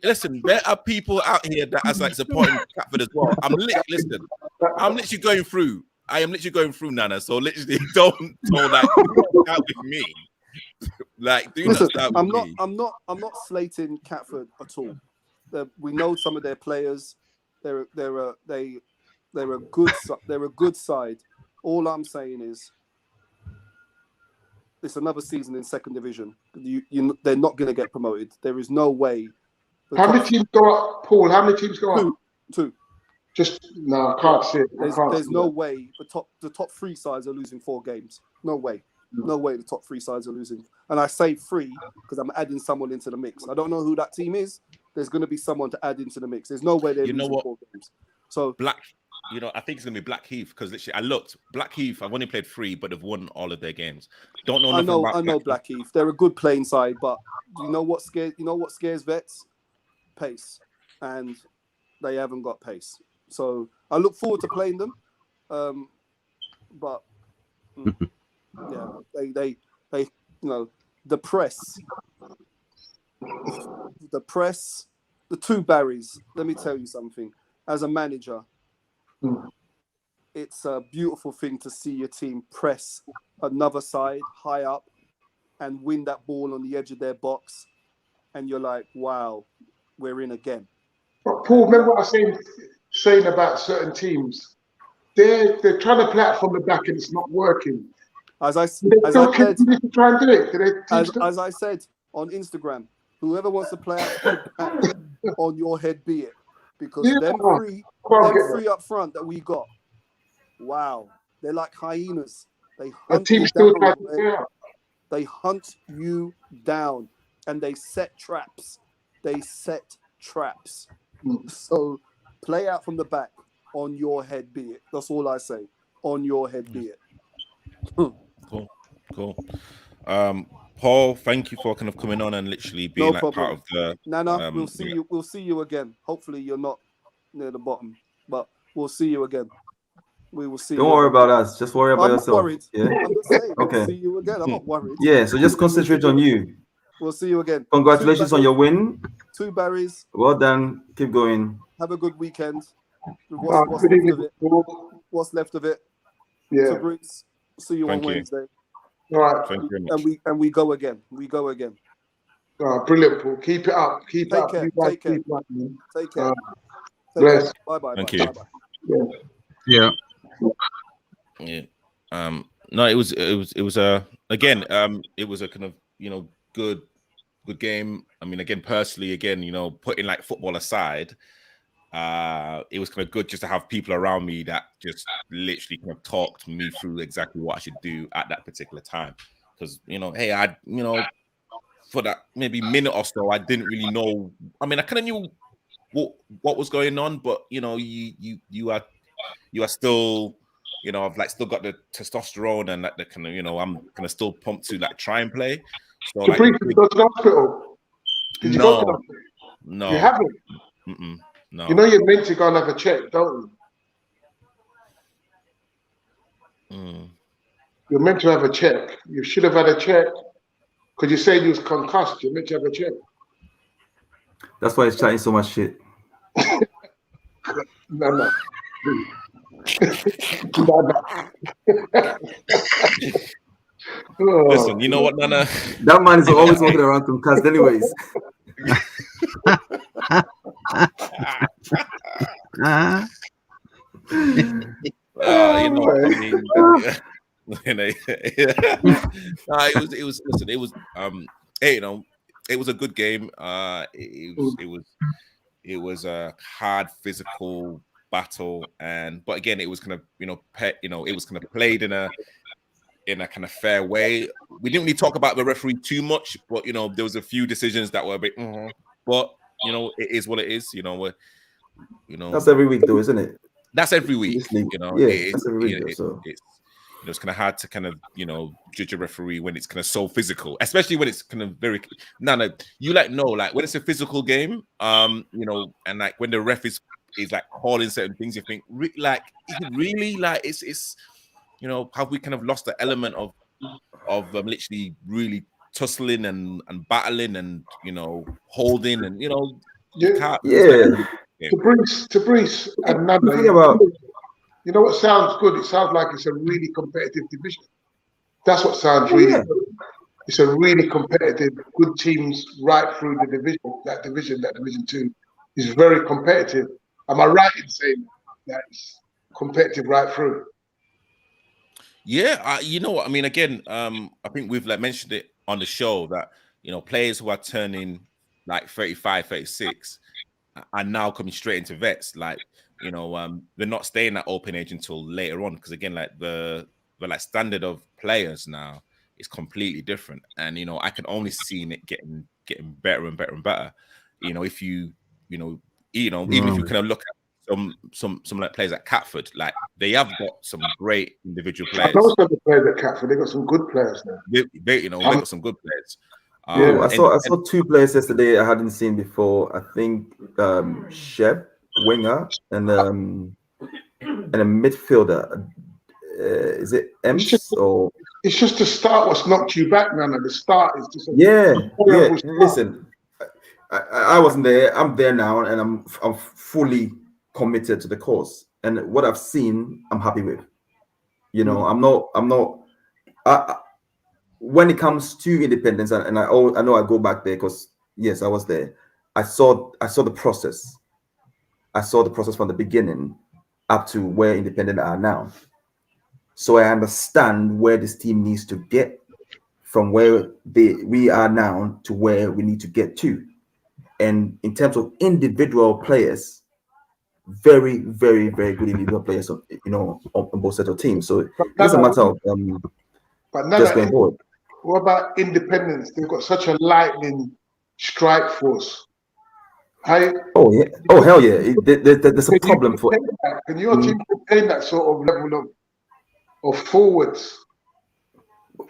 Listen, there are people out here that are like supporting Catford as well. I'm literally going through. I am literally going through, Nana. So literally, don't like start with me. Like, do Listen, not start with me. I'm not slating Catford at all. We know some of their players. They're a good side. All I'm saying is, it's another season in second division. They're not going to get promoted. There is no way. How many teams go up, Paul? How many teams go up? Two. Just no, I can't see it. There's no way the top three sides are losing 4 games. No way. No way the top 3 sides are losing. And I say 3 because I'm adding someone into the mix. I don't know who that team is. There's going to be someone to add into the mix. There's no way they're losing 4 games. So I think it's going to be Blackheath because literally I looked. Blackheath, I've only played 3, but they've won all of their games. Don't know nothing about I know Blackheath. They're a good playing side, but you know what scares vets? Pace. And they haven't got pace. So I look forward to playing them. But yeah, they the press, the 2 Barrys. Let me tell you something. As a manager, it's a beautiful thing to see your team press another side high up and win that ball on the edge of their box, and you're like, wow, we're in again. But Paul, remember what I was saying about certain teams? They're trying to play out from the back and it's not working. As I said on Instagram, whoever wants to play out on your head be it, because them three up front that we got, wow, they're like hyenas. They hunt you down. They hunt you down and they set traps. So play out from the back. On your head be it. That's all I say. On your head be it. Cool. Paul, thank you for kind of coming on and literally being part of the. Nana, we'll see you. We'll see you again. Hopefully, you're not near the bottom, but we'll see you again. We will see. Don't worry about us. Just worry about yourself. I'm not worried. Yeah? I'm just saying. Okay. We'll see you again. I'm not worried. Yeah. So just concentrate on you. We'll see you again. Congratulations on your win. 2 Barrys. Well done. Keep going. Have a good weekend. What's left of it? Yeah. So Bruce, see you on Wednesday. All right. Thank you very much. And we go again. Brilliant, Paul. Keep it up. Keep it up. Take care. Take care. Bless. Bye. Thank you. Yeah. No, it was again, it was a kind of, good game. I mean, again, personally, putting like football aside, it was kind of good just to have people around me that just literally kind of talked me through exactly what I should do at that particular time. Because, hey, for that maybe minute or so, I didn't really know. I mean, I kind of knew what was going on, but you are still, I've like still got the testosterone and like the kind of, I'm kind of still pumped to like try and play. So Did you go to the hospital? No. You haven't? No. You know you're meant to go and have a check, don't you? You're meant to have a check. You should have had a check. Because you said you was concussed. You're meant to have a check. That's why he's chatting so much shit. No. Listen, you know what, Nana? That man is always walking around concussed anyways. You know, I mean, it was. Listen, it was. Hey, you know, it was a good game. It was a hard physical battle, but again, it was kind of it was kind of played in a kind of fair way. We didn't really talk about the referee too much, but there was a few decisions that were a bit. But it is what it is. That's every week, though, isn't it? That's every week. That's every week. It's kind of hard to kind of judge a referee when it's kind of so physical, especially when it's kind of very. Nana, you when it's a physical game, and like when the ref is like calling certain things, you think really it's have we kind of lost the element of literally really tussling and battling and holding and To Brees and Nana, you know what sounds good? It sounds like it's a really competitive division. That's what sounds really good. It's a really competitive, good teams right through the division. That Division 2 is very competitive. Am I right in saying that it's competitive right through? Yeah, you know what I mean. Again, I think we've mentioned it on the show that players who are turning like 35, 36 are now coming straight into vets. They're not staying at open age until later on because again, the standard of players now is completely different, and I can only see it getting better and better and better. If even if you kind of look at some like players at Catford, they have got some great individual players. I know some players at Catford. They got some good players now. They got some good players. I saw two players yesterday I hadn't seen before. I think Shep, winger, and a midfielder. Is it Ems or? It's just the start. What's knocked you back, man? The start is just. Listen, I wasn't there. I'm there now, and I'm fully committed to the cause. And what I've seen, I'm happy with. I'm not. When it comes to independence, and I know I go back there because yes, I was there. I saw the process. I saw the process from the beginning up to where independent are now. So I understand where this team needs to get from where we are now to where we need to get to. And in terms of individual players, very, very, very good individual players, on both sets of teams. So it's a matter of just going forward. What about independence? They've got such a lightning strike force. Oh hell yeah! There's a problem for. Can your team contain that sort of level of forwards?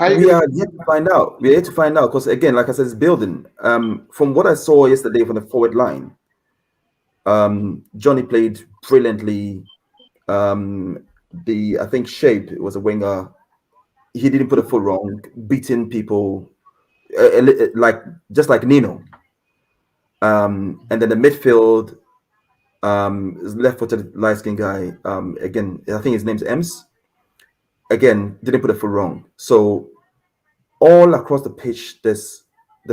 We are yet to find out. We're yet to find out because again, like I said, it's building. From what I saw yesterday from the forward line, Johnny played brilliantly. I think Shape was a winger. He didn't put a foot wrong, beating people just like Nino. And then the midfield is left-footed light-skinned guy. Again, I think his name's Ems. Again, didn't put a foot wrong. So all across the pitch, there's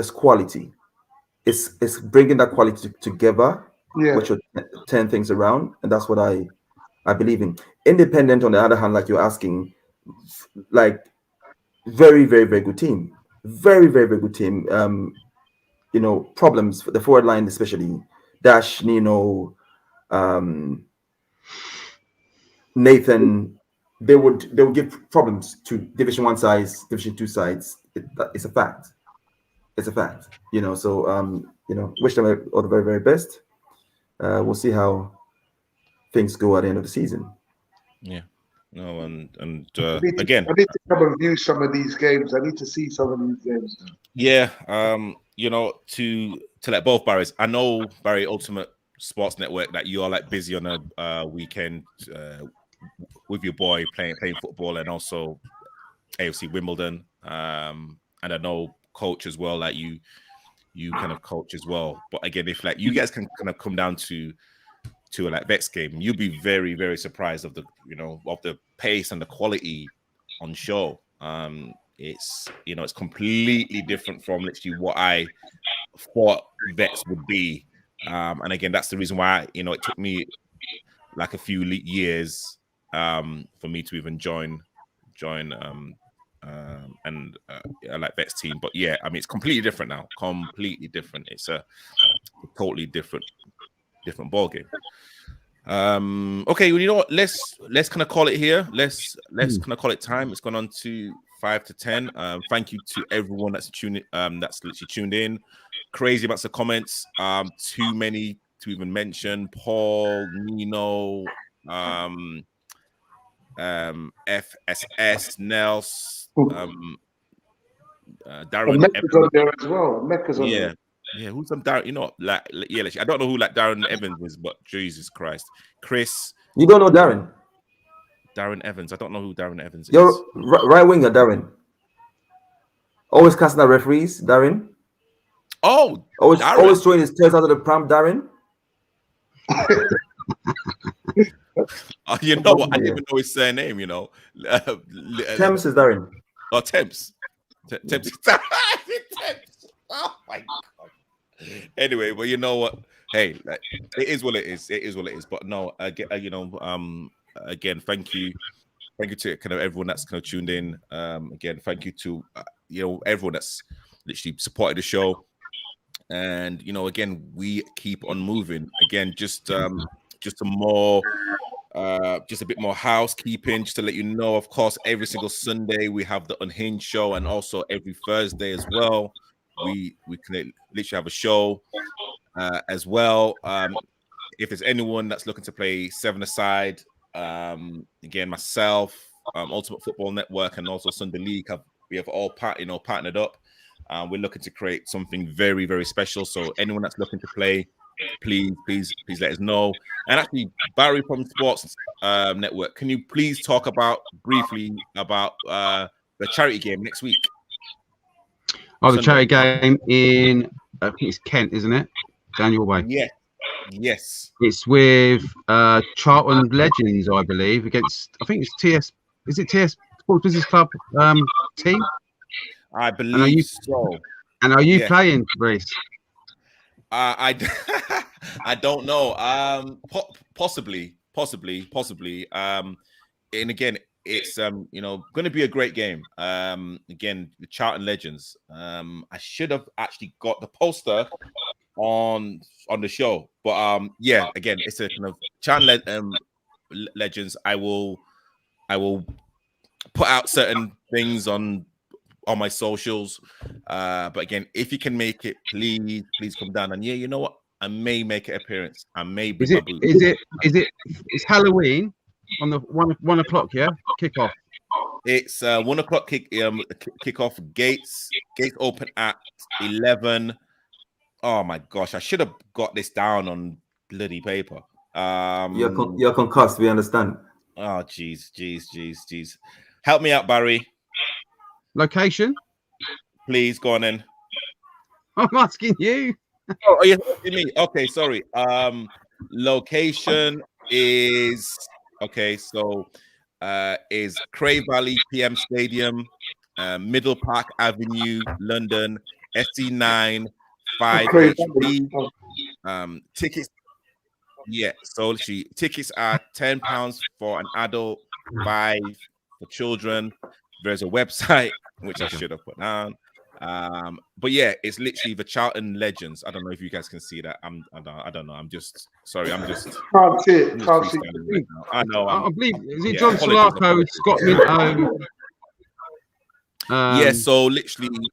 quality. It's bringing that quality together, which will turn things around, and that's what I believe in. Independent, on the other hand, like you're asking, very, very, very good team. Very, very, very good team. Problems for the forward line, especially Dash, Nino, Nathan. They would give problems to Division 1 sides, Division 2 sides. It's a fact. It's a fact. So wish them all the very, very best. We'll see how things go at the end of the season. Yeah. No, and again, I need to come and view some of these games. I need to see some of these games. Yeah, to let both Barrys. I know Barry Ultimate sports network that you are like busy on a weekend with your boy playing football and also AFC Wimbledon. And I know coach as well, like you kind of coach as well. But again, if like you guys can kind of come down to a like Vets game, you'll be very, very surprised of the pace and the quality on show. It's it's completely different from literally what I thought Vets would be. And again, that's the reason why it took me like a few years for me to even join like Vets team. But yeah, I mean, it's completely different now. Completely different. It's a totally different ball game. Okay, well, you know what? Let's kind of call it here. Let's kind of call it time. It's gone on to 5 to 10. Thank you to everyone that's that's literally tuned in. Crazy amounts of comments. Too many to even mention. Paul, Nino, FSS, Nels, Darren Mecca's on there as well. Mecca's on there. Yeah, who's some Darren? I don't know who like Darren Evans is, but Jesus Christ, Chris. You don't know Darren? Darren Evans. I don't know who Darren Evans is. You're right winger, Darren. Always casting out referees, Darren. Oh, always throwing his tails out of the pram, Darren. You know what? I didn't even know his surname. Thames is Darren. Oh, Thames. Thames. Oh my God. Anyway, well, you know what? Hey, it is what it is. It is what it is. But no, again, thank you to kind of everyone that's kind of tuned in. Again, thank you to everyone that's literally supported the show. And again, we keep on moving. Again, just a bit more housekeeping, just to let you know. Of course, every single Sunday we have the Unhinged show, and also every Thursday as well. We can literally have a show as well. If there's anyone that's looking to play 7-a-side, again, myself, Ultimate Football Network, and also Sunday League, we have all partnered up. We're looking to create something very, very special. So anyone that's looking to play, please let us know. And actually, Barry from Sports Network, can you please talk briefly about the charity game next week? Oh, the charity game in, I think it's Kent, isn't it? Down your way. Yeah. Yes. It's with Charlton Legends, I believe, against, I think it's TS. Is it TS Sports Business Club team? I believe so. And are you playing, Grace? I don't know. Possibly. And again, it's going to be a great game. Again, the Charlton Legends. I should have actually got the poster on the show, but yeah, again, it's a kind of Charlton Legends. I will put out certain things on my socials, but again, if you can make it, please come down. And yeah, you know what, I may make an appearance. I may be. It's Halloween on the 1 o'clock, yeah, kickoff. It's 1 o'clock kickoff. Gates open at 11. Oh my gosh, I should have got this down on bloody paper. You're concussed, we understand. Oh jeez. Help me out, Barry. Location? Please go on in. I'm asking you. Oh, you're asking me. Okay, sorry. Location is is Cray Valley PM Stadium, Middle Park Avenue, London, SC9 5HB. Tickets. Yeah, so tickets are £10 for an adult, 5 for children. There's a website which I should have put down. But yeah, it's literally the Charlton Legends. I don't know if you guys can see that. I don't know. I'm just sorry. Can't see it. Right, I know. I believe is it John Solarco, Scott Minto? So literally,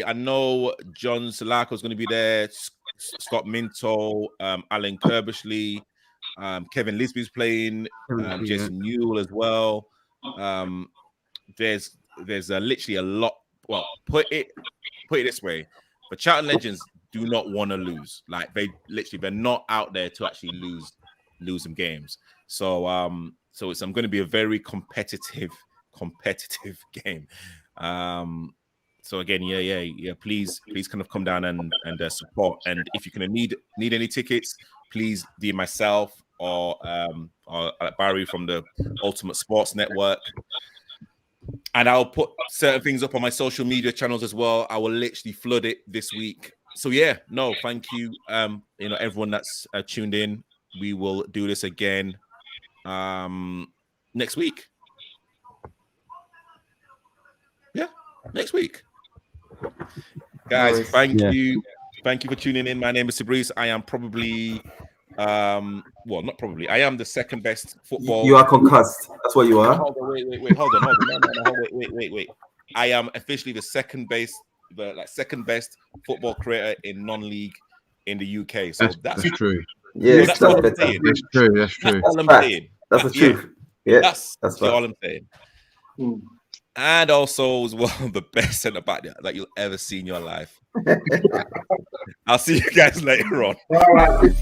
I know John Solarco is going to be there. Scott Minto, Alan Kirbishley, Kevin Lisby's playing, Jason Newell as well. There's literally a lot. Well, put it this way: for Charlton Legends, do not want to lose. Like they're not out there to actually lose some games. So I'm going to be a very competitive game. So again, yeah. Please kind of come down and support. And if you can need any tickets, please DM myself or Barry from the Ultimate Sports Network. And I'll put certain things up on my social media channels as well. I will literally flood it this week. So yeah, no, thank you. Everyone that's tuned in. We will do this again next week. Yeah, next week. Guys, thank you for tuning in. My name is Fabrice. I am probably not probably. I am the second best football. You are concussed. That's what you are. Hold on, wait. Hold on. No, wait. I am officially the second best football creator in non-league in the UK. So that's true. Yeah, that's all I'm saying. That's true. That's all I'm saying. That's the truth. Yeah, that's all I'm saying. And also as well, the best centre back that you'll ever see in your life. I'll see you guys later on. All right.